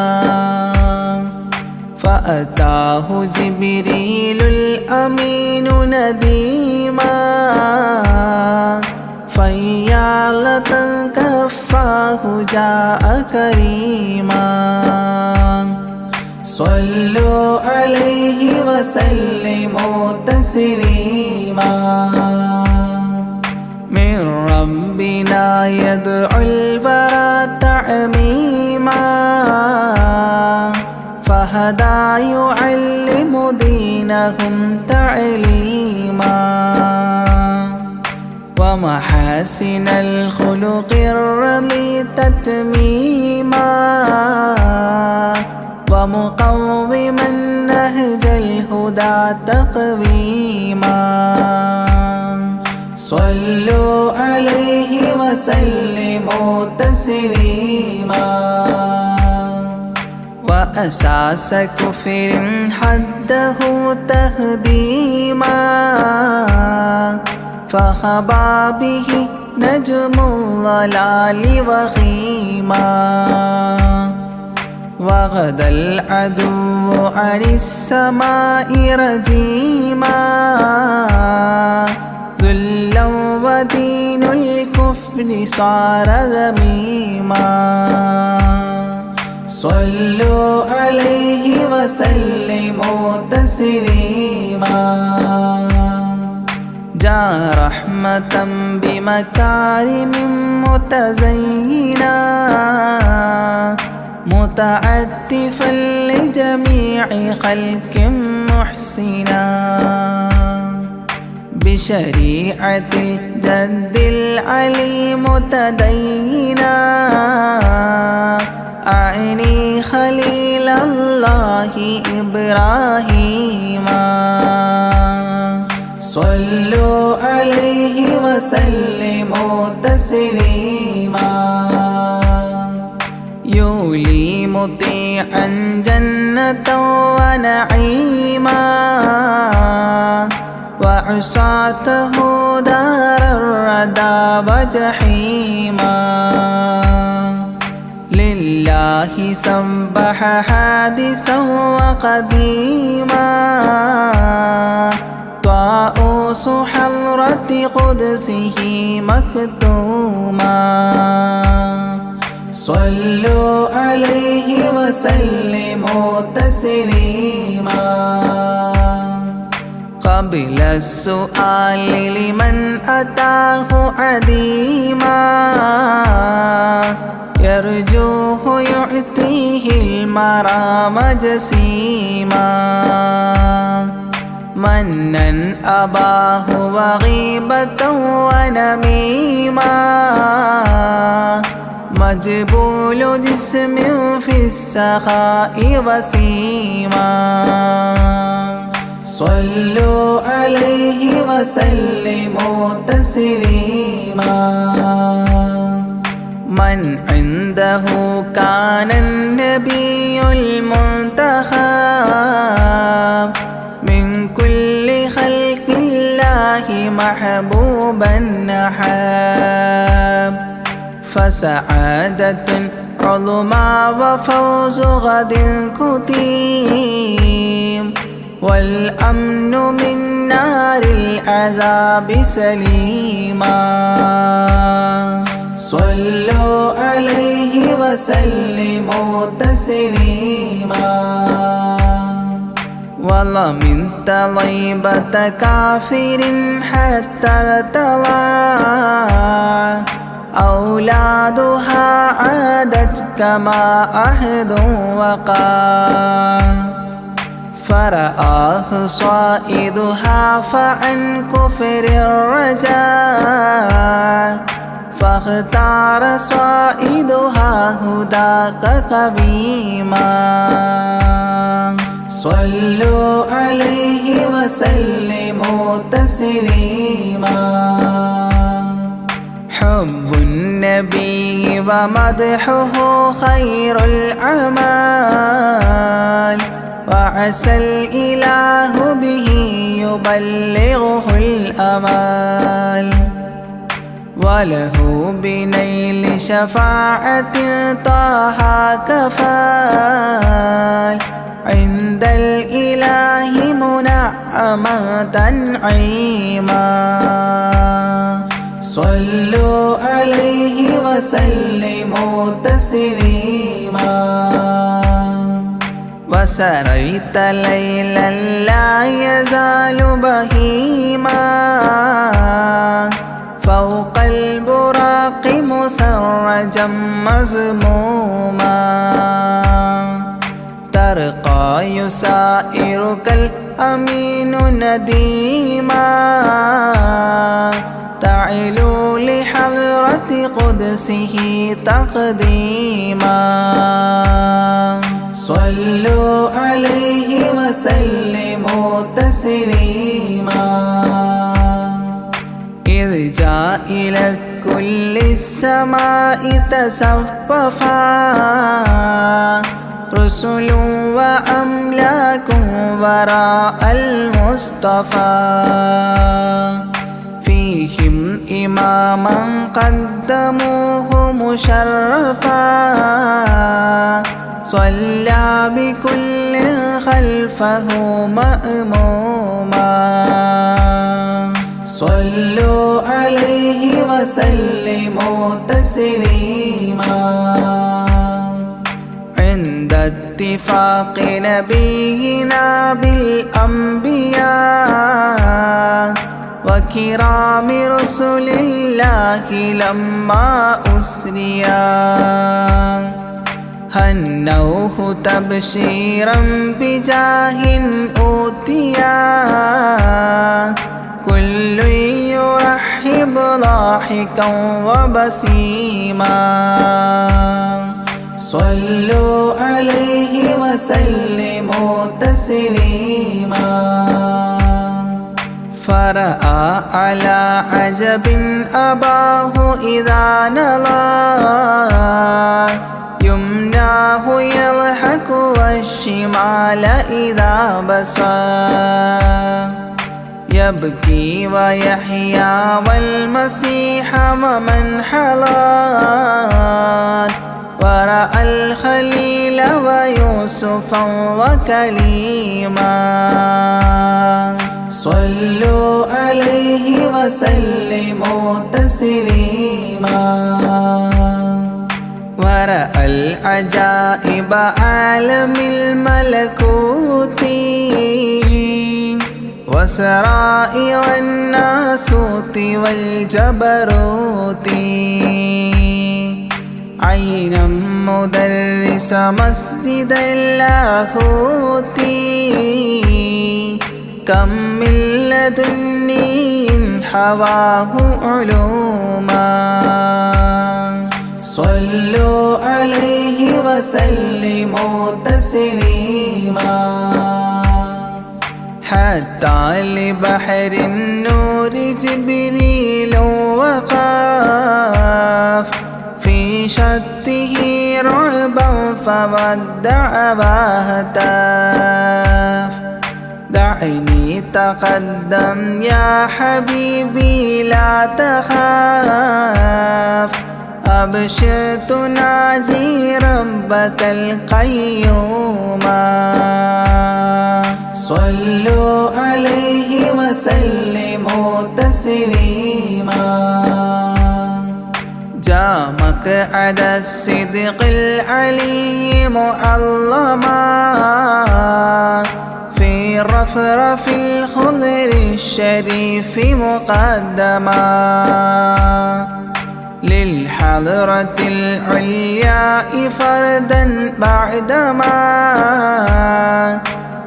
فأتاه جبريل الأمين نديما فيالة كفاه جاء كريما صلوا عليه وسلموا تسليما من ربنا يدعو البرى تعميما فهدى يعلم دينهم تعليما ومحاسن الخلق الرضي تتميما ومقوما نهج الهدى تقويما صلوا عليه وسلموا تسليما وأساس كفر حده تهديما فخبى به نجم الضلال وخيما وغدا العدو عن السماء رجيما ذلا ودين الكفر صار ذميما صلوا عليه وسلموا تسليما جاء رحمة بمكارم متزينا متعتفا لجميع خلق محسنا بشريعة الجد العلي متدينا أعني خليل الله إبراهيم صلوا عليه وسلموا تسليما يولي مطيعا جنة ونعيما وعصاته دار الردى وجحيما لله سبح حادثا وقديما طاؤوس حضرة قدسه مكتوما صلوا عليه وسلموا تسليما قبل السؤال لمن أتاه عديما يرجوه يعطيه المرام جسيما منا أباه وغيبة ونميما مجبول جسم في السخاء وسيما صلوا عليه وسلموا تسليما من عنده كان النبي المنتخب من كل خلق الله محبوبا نحاب فسعادة عظمى وفوز غد كتيم والأمن من نار العذاب سليما صلوا عليه وسلموا تسليما ومن طيبة كافر حتى ارتضى أولادها عادت كما عهد وقع فرآه صائدها فعن كفر الرجاء فاختار صائدها هداك قويما صلوا عليه وسلموا تسليما حب النبي ومدحه خير الأعمال وعسى الإله به يبلغه الأمال وله بنيل شفاعة طه كفال عند الإله منعما تنعيما صلوا عليه وسلموا تسليما وسريت ليلا لا يزال بهيما فوق البراق مسرجا مزموما ترقى يسائرك الأمين نديما تعلو لحضرة قدسه تقديما صلوا عليه وسلموا تسليما إذ جاء إلى كل السماء تصففا رسل وأملاك وراء المصطفى فيهم إماما قدموه مشرفا صلى بكل خلفه مأموما صلوا عليه وسلموا تسليما عند اتفاق نبينا بالأنبياء وكرام رسل الله لما أسريا هنوه تبشيرا بجاه أوتيا كل يرحب ضاحكا وبسيما صلوا عليه وسلموا تسليما فرأى على عجب أباه إذا نظر يمناه يضحك والشمال إذا بصر يبكي ويحيى والمسيح ومن حضر ورأى الخليل ويوسفا وكليما صلوا عليه وسلموا تسليما ورأى العجائب عالم الملكوت وسرائر الناسوت والجبروت عينا مدرس مسجد اللاهوت كم من لدني حواه علوما صلوا عليه وسلموا تسليما حتى لبحر النور جبريل وقاف في شته رعبا فودع وهتاف دعني تقدم يا حبيبي لا تخاف أبشر تناجي ربك القيوم صلوا عليه وسلموا تسليما جاء مقعد الصدق العلي معظما في رفرف الخضر الشريف مقدما للحضرة العلياء فردا بعدما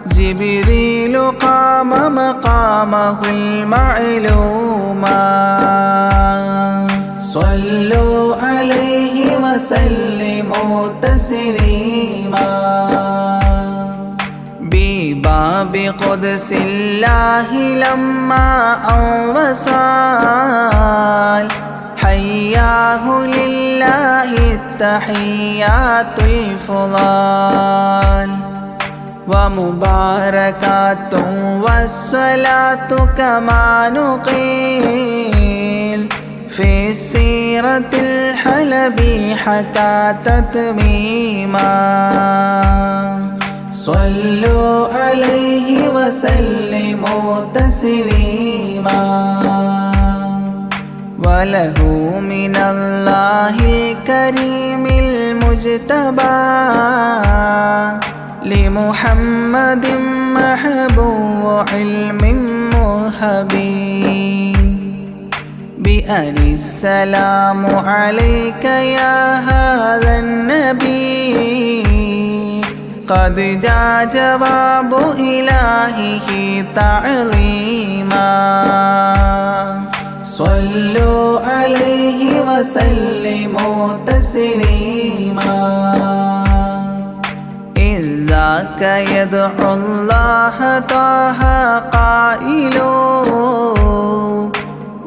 جبريل قام مقامه المعلوم صلوا عليه وسلموا تسليما بباب قدس الله لما أوصال حياه لله التحيات الفضال ومباركات والصلاة كما نقيل في السيرة الحلبي حكى تتميما صلوا عليه وسلموا تسليما وله من الله الكريم المجتبى لمحمد محبوب علم مهبي بأن السلام عليك يا هذا النبي قد جاء جواب إلهه تعظيما صلوا عليه وسلموا تسليما إذ ذاك يدعو الله طه قائل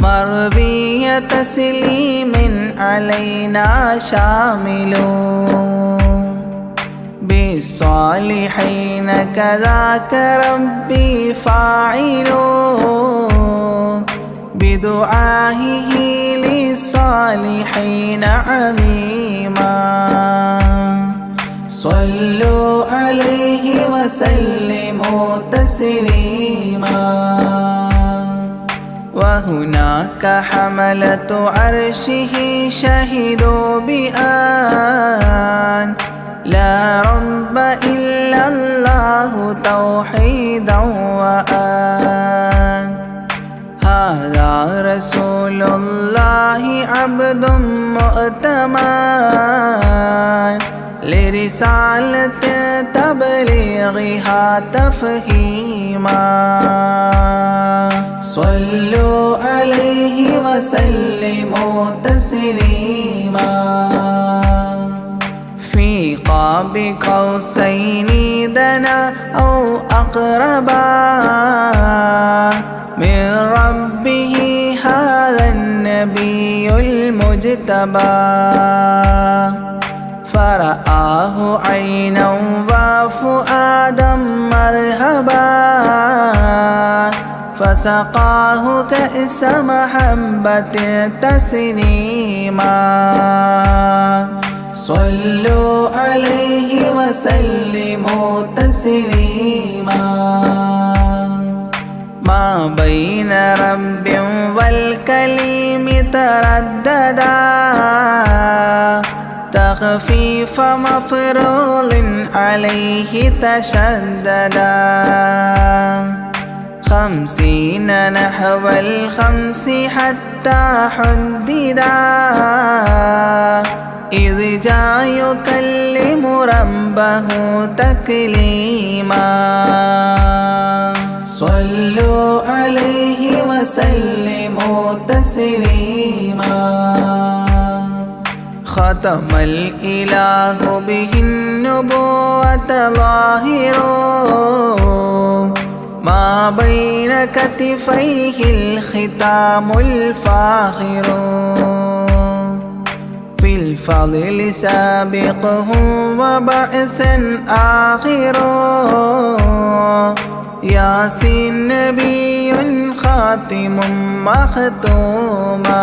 مربي تسليم علينا شامل بالصالحين كذاك ربي فاعل بدعائه للصالحين عميما صلوا عليه وسلموا تسليما وهناك حملة عرشه شهدوا بأن لا رب إلا الله توحيدا وأن هذا رسول الله عبد مؤتمن رسالة تبليغها تفهيما صلوا عليه وسلموا تسليما في قاب قوسين دنا أو أقربا من ربه هذا النبي المجتبى فرآه عينا وفؤادا مرهبا فسقاه كأس محبة تسنيما صلوا عليه وسلموا تسليما ما بين رب والكليم ترددا تخفيف مفروض عليه تشددا 50 نحو 5 حتى حددا إذ جاء يكلم ربه تكليما صلوا عليه وسلموا تسليما ختم الإله به النبوة ظاهر ما بين كتفيه الختام الفاخر في الفضل سابقه وبعثا آخر ياسين نبي خاتم مختوما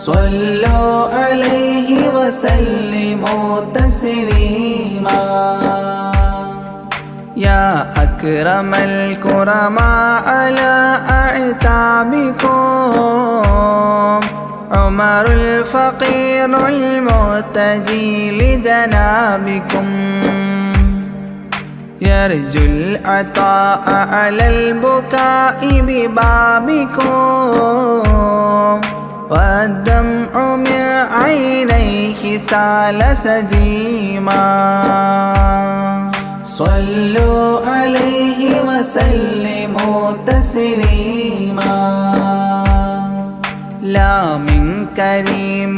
صلوا عليه وسلموا تسليما يا أكرم الكرماء على أعتابكم عمر الفقير المعتجي لجنابكم يرجو العطاء على البكاء ببابكم والدمع من عينيه سال سجيما صلوا عليه وسلموا تسليما لا من كريم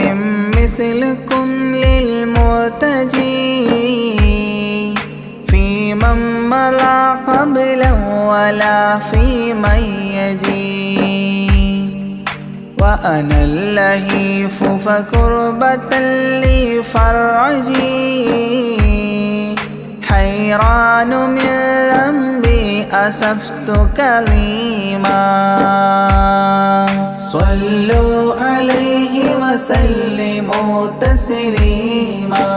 مثلكم للمرتجي في من مضى قبلا ولا في من يجي وأنا اللهيف فكربة لي فرجي حيران من ذنبي أسفت كظيما صلوا عليه وسلموا تسليما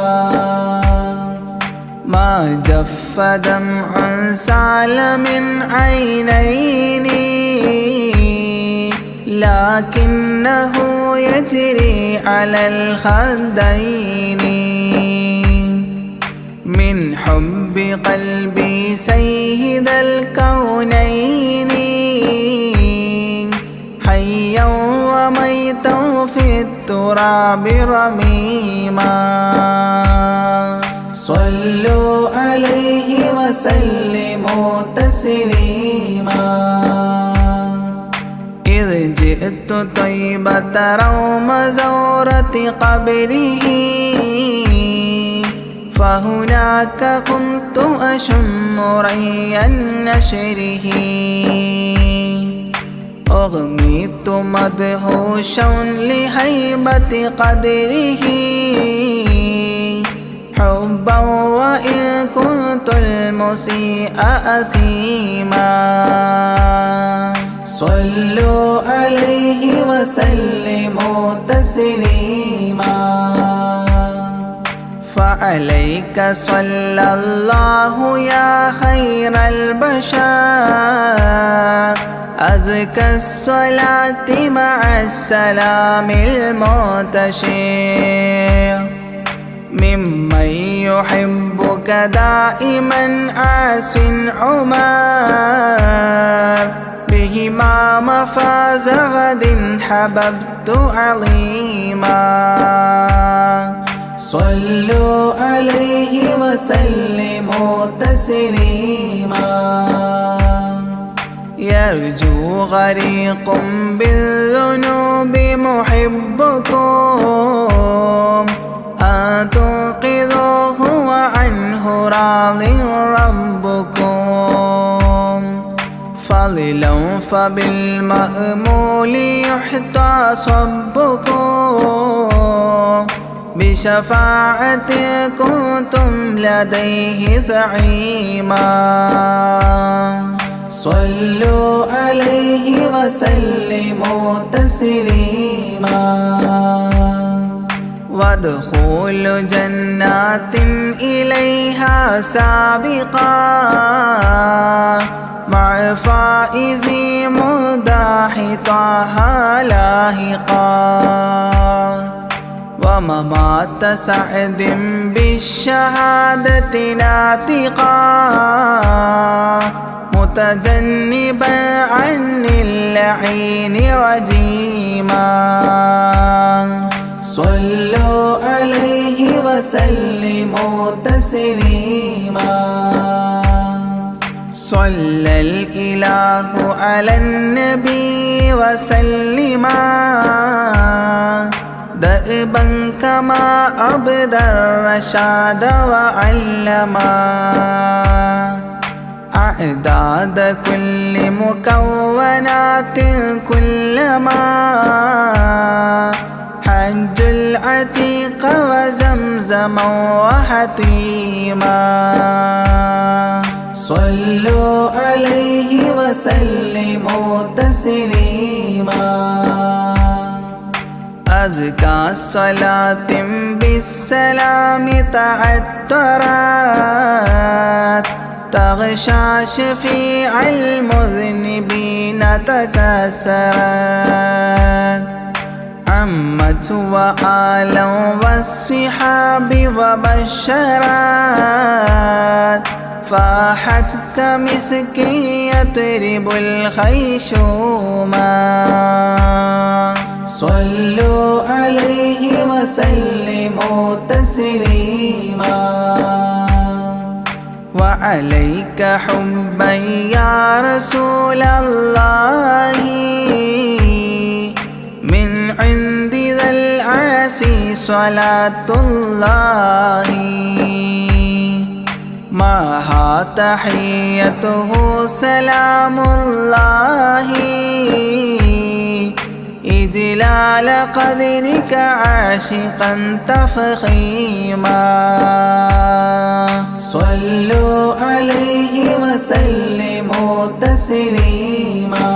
ما جف دمع سال من عينيني لكنه يجري على الخدين من حب قلبي سيد الكونين حيا وميتا في التراب رميما صلوا عليه وسلموا تسليما إذ جئت طيبة روم زورة قبره فهناك كنت أشم ري نشره أغميت مدهوشا لهيبة قدره حبا وإن كنت المسيء أثيما صلوا عليه وسلموا تسليما فعليك صلى الله يا خير البشر أزكى الصلاة مع السلام المنتشر ممن يحبك دائما عاص عمر بهما مفاز غد حببت عظيما صلوا عليه وسلموا تسليما يرجو غريق بالذنوب محبكم أن تنقذوه وعنه راض ربكم فضلا فبالمأمول يحتى صبكم بشفاعة كنتم لديه زعيما صلوا عليه وسلموا تسليما وادخول جنات إليها سابقا مع فائز مداح طه لاحقا وممات سعد بالشهادة ناطقا متجنبا عن اللعين رجيما صلوا عليه وسلموا تسليما صلى الإله على النبي وسلما دأبا كما أبدى الرشاد وعلما أعداد كل مكونات كلما حج العتيق وزمزما وحطيما صلوا عليه وسلموا تسليما أزكى صلاة بالسلام تعطرت تغشى شفيع المذنبين تكسرت عمت وآلا والصحاب وبشرت فاحت كمسك يطرب الخيشوما صلوا عليه وسلموا تسليما وعليك حبا يا رسول الله من عند ذا العرش صلاة الله معها تحيته سلام الله إجلال قدرك عاشقا تفخيما صلوا عليه وسلموا تسليما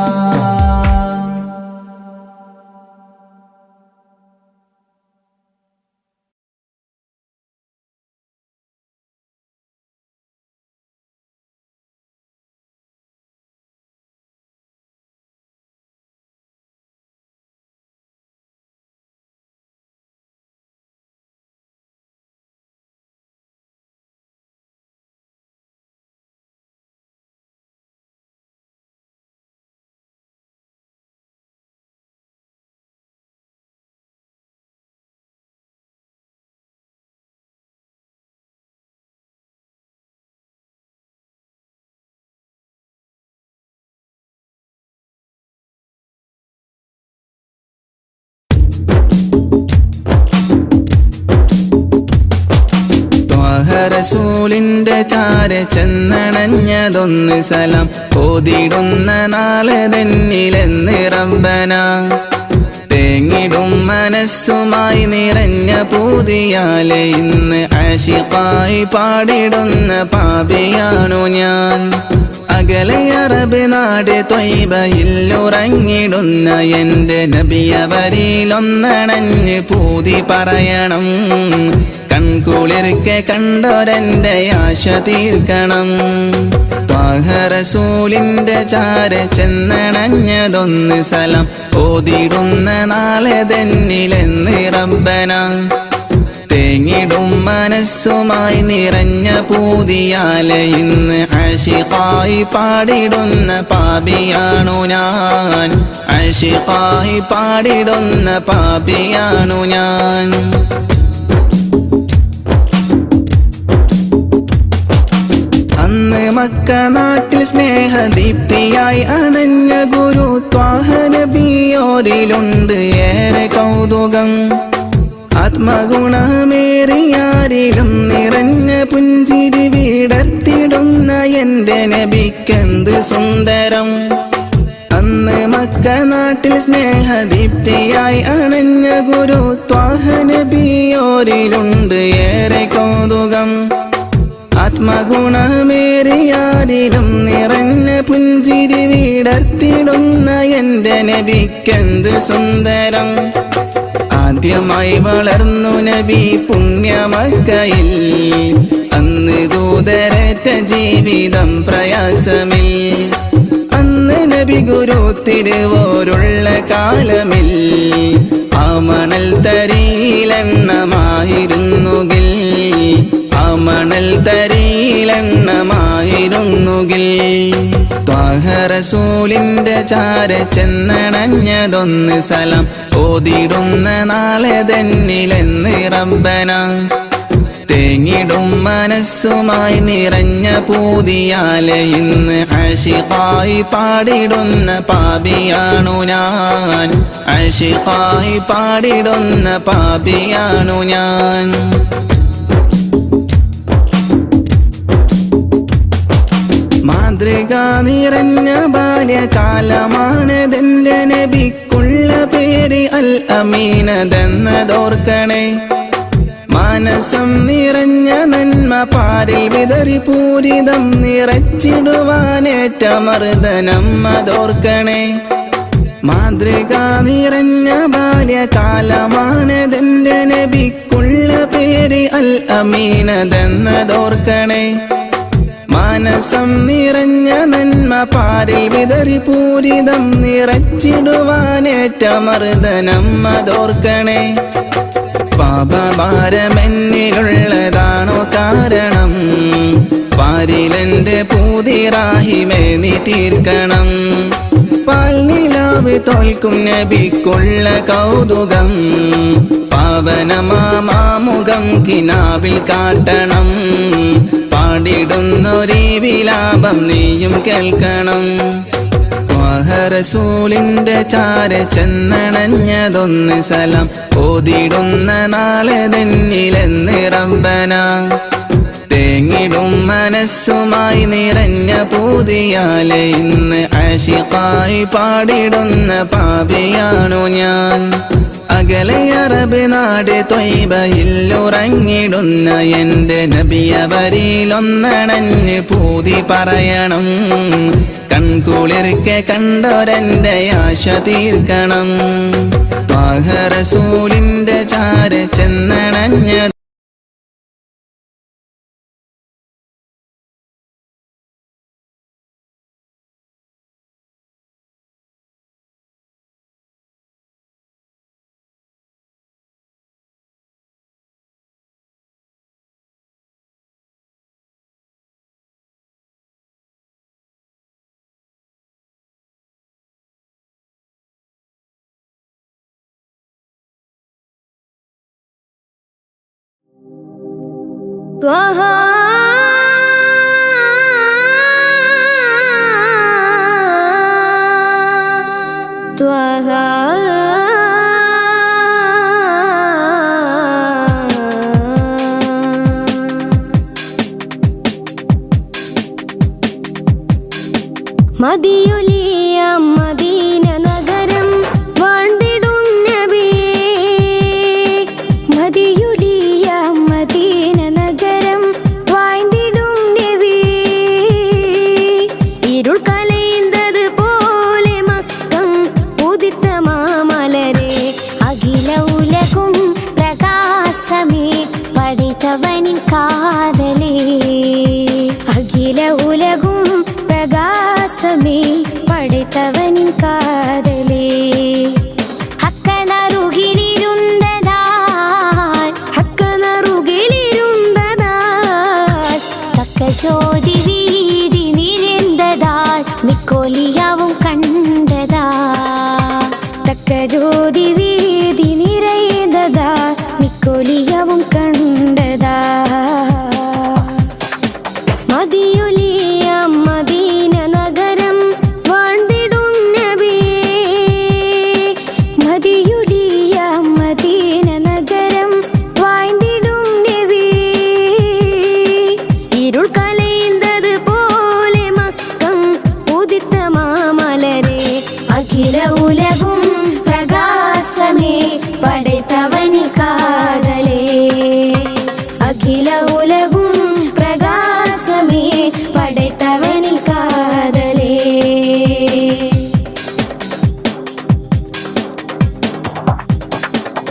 റസൂലിന്റെ ചാര ചെന്നണഞ്ഞതൊന്ന് സലാം ഓതിടുന്ന നാളെ തന്നിലെന്ന് റബ്ബന തേങ്ങിടും മനസ്സുമായി നിറഞ്ഞ പൂതിയാലെ ഇന്ന് ആശിഖായി പാടിടുന്ന പാപിയാണു ഞാൻ അകലെ അറബ് നാട് ത്വയ്ബയിലുറങ്ങിടുന്ന എൻ്റെ നബിയവരിലൊന്നണഞ്ഞ് പൂതി പറയണം കൺകുളിർക്കെ കണ്ടോരെൻ്റെ ആശ തീർക്കണം ത്വാഹ റസൂലിന്റെ ചാര ചെന്നണഞ്ഞതൊന്ന് സലാം ഓതിടുന്ന നാളെ തന്നിലെന്ന് റബ്ബന തേങ്ങിടും മനസ്സുമായി നിറഞ്ഞ പൂതിയാലെ ഇന്ന് ആശിഖായി പാടിടുന്ന പാപിയാണു ഞാൻ ആശിഖായി പാടിടുന്ന പാപിയാണു ഞാൻ മക്ക നാട്ടിൽ സ്നേഹദീപ്തിയായി അണഞ്ഞ ഗുരു ത്വാഹ നബിയോരിലുണ്ട് ഏറെ കൗതുകം. ആത്മഗുണമേറിയാരിലും നിറഞ്ഞ പുഞ്ചിരി വിടർത്തിടുന്ന എൻ്റെ നബിക്കെന്ത് സുന്ദരം. അന്ന് മക്ക നാട്ടിൽ സ്നേഹദീപ്തിയായി അണഞ്ഞ ഗുരു ത്വാഹ നബിയോരിലുണ്ട് ഏറെ കൗതുകം. ആത്മഗുണമേറിയാരിലും നിറഞ്ഞ പുഞ്ചിരി വിടർത്തിടുന്ന എൻ്റെ നബിക്കെന്ത് സുന്ദരം. ആദ്യമായി വളർന്നു നബി പുണ്യമക്കയിൽ, അന്ന് ദൂതരറ്റ ജീവിതം പ്രയാസമിൽ. അന്ന് നബി ഗുരു തിരുവോരുള്ള കാലമിൽ, ആ മണൽ തരിയിലെണ്ണമായിരുന്നുകിൽ, ആ മണൽ തരിയിലെണ്ണമായിരുന്നുകിൽ. ത്വാഹ റസൂലിന്റെ ചാര ചെന്നണഞ്ഞതൊന്ന് സലാം ഓതിടുന്ന നാളെ തന്നിലെന്ന് റബ്ബന. തേങ്ങിടും മനസ്സുമായി നിറഞ്ഞ പൂതിയാലെ ഇന്ന് ആശിഖായി പാടിടുന്ന പാപിയാണു ഞാൻ, ആശിഖായി പാടിടുന്ന പാപിയാണു ഞാൻ. മാതൃക നിറഞ്ഞ ബാല്യകാലമാണതെന്റെ നബിക്കുള്ള പേര് അൽ അമീനതെന്നതോർക്കണേ. മാനസം നിറഞ്ഞ നന്മ പാരിൽ വിതറി പൂരിതം നിറച്ചിടുവാനേറ്റ മർദ്ദനം അതോർക്കണേ. മാതൃക നിറഞ്ഞ ബാല്യകാലമാണതെന്റെ നബിക്കുള്ള പേര് അൽ അമീനതെന്നതോർക്കണേ. മാനസം നിറഞ്ഞ നന്മ പാരിൽ വിതറി പൂരിതം നിറച്ചിടുവാനേറ്റ മർദ്ദനം അതോർക്കണേ. പാപഭാരമെന്നിലുള്ളതാണോ കാരണം, പാരിലെന്റെ പൂതിറാഹിമേ നീ തീർക്കണം. പാൽ നിലാവ് തോൽക്കും നബിക്കുള്ള കൗതുകം, പാവനമാമുഖം കിനാവിൽ കാട്ടണം. പാടിടുന്നൊരീ വിലാപം നീയും കേൾക്കണം. ത്വാഹ റസൂലിന്റെ ചാര ചെന്നണഞ്ഞതൊന്ന് സലാം ഓതിടുന്ന നാളെ തന്നിലെന്ന് റബ്ബന. തേങ്ങിടും മനസ്സുമായി നിറഞ്ഞ പൂതിയാലെ ഇന്ന് ആശിഖായി പാടിടുന്ന പാപിയാണു ഞാൻ. അകലെ അറബ് നാട് ത്വയ്ബയിലുറങ്ങിടുന്ന എൻ്റെ നബിയവരിലൊന്നണഞ്ഞ് പൂതി പറയണം. കൺകുളിർക്കെ കണ്ടോരെൻ്റെ ആശ തീർക്കണം. ത്വാഹ റസൂലിന്റെ ചാര ചെന്നണഞ്ഞ ത്വഹ ത്വഹ മദിയുലിയ മദീന നഗരം വാഴ്ന്നിടും നബിയേ. മദിയുലിയ മദീന നഗരം വാഴ്ന്നിടും നബിയേ. ഇരുൾ കലൈന്തത് പോലെ മക്കം ഉദിത്ത മാമലരെ. അഖില ഉലകും പ്രകാശമേ പഠിത്തവനിൻ കാതലേ. അഖില ഉലകും പ്രകാശമേ പഠിത്തവനിൻ കാതലേ. ഹക്കനറുകിലിരുന്നതാൽ ഹക്കനറുകിലിരുന്നതാൽ തക്ക ജ്യോതി വീതി നിരന്തതാൽ മിക്കൊലിയാവും കണ്ടതാ. തക്ക ജ്യോതി വീതി നിറയുന്നതാ മിക്കൊലിയാവും കണ്ടതാ. മദിയുലിയ அகில உலகும் பிரகாசமே படைத்தவனி காதலே அகில உலகும் பிரகாசமே படைத்தவனி காதலே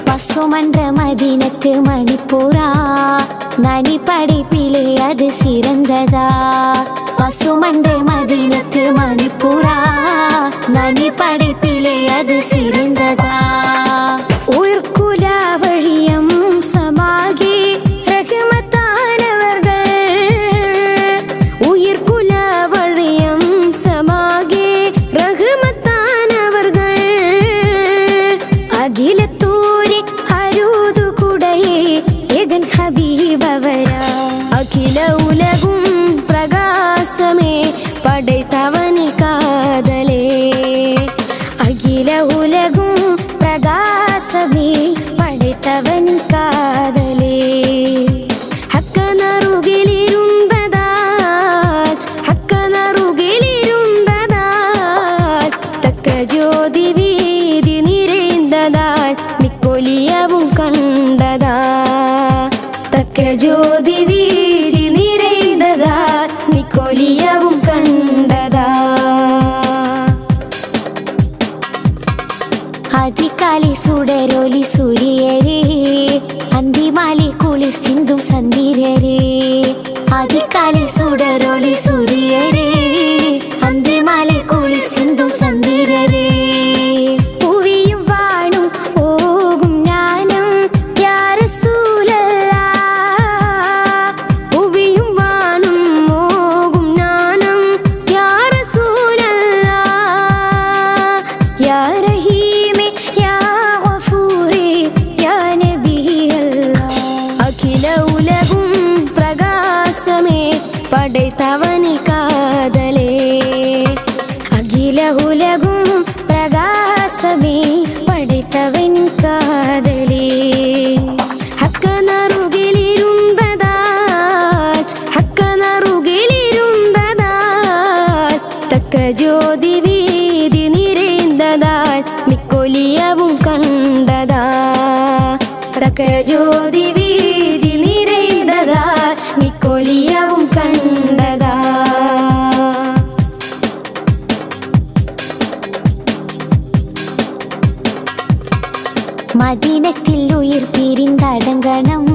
பசுமன்ற மதினத்து மணிப்பூரா நனி படைப்பிலே அது சிறந்ததா பசுமன்ற மதினத்து மணிப்பூரா நனி படைப்பிலே அது சிறந்ததா உயிர்குல வழியம் சமாகி ரகுமத்தானவர்கள் உயிர்குல வழியம் சமாகி ரகுமத்தானவர்கள் அகிலத்தூரி அருது குடையே எகன் ஹபீபவரா அகில உலகும் பிரகாசமே படைத்தவனி காதலே அகில உலகும் பிரகாசமே படைத்தவனி காதலே ஹக்கனருகிலிருந்ததால் தக்க ஜோதி வீதி நிறைந்ததால் மிக்கொலியவும் கண்டதா தக்க ஜோதி வீதி நிறைந்ததால் மிக்கொலியவும் கண்டதா அதிகாலை சுடரொலி சூரியரே அந்திமாலை குளிர் சிந்தும் சந்திரரே அதிகாலை சுடரொலி சூரியரே அந்திமாலை குளிர் சிந்தும் சந்திரரே புவியும் வானும் ஓகும் ஞானம் யார சூழலா புவியும் வானும் ஓகும் ஞானம் யார சூழலா யார அகில உலகும் பிரகாசமே படைத்தவனி காதலே அகில உலகும் பிரகாசமே படைத்தவனி காதலே ஹக்கனருகிலிருந்ததால் தக்க ஜோதி வீதி நிறைந்ததால் மிக்கொலியவும் கண்டதா தக்க ஜோதி வீதி நிறைந்ததால் மிக்கொலியவும் கண்டதா மதீனத்தில் உயிர் பிரிந்தடங்கണം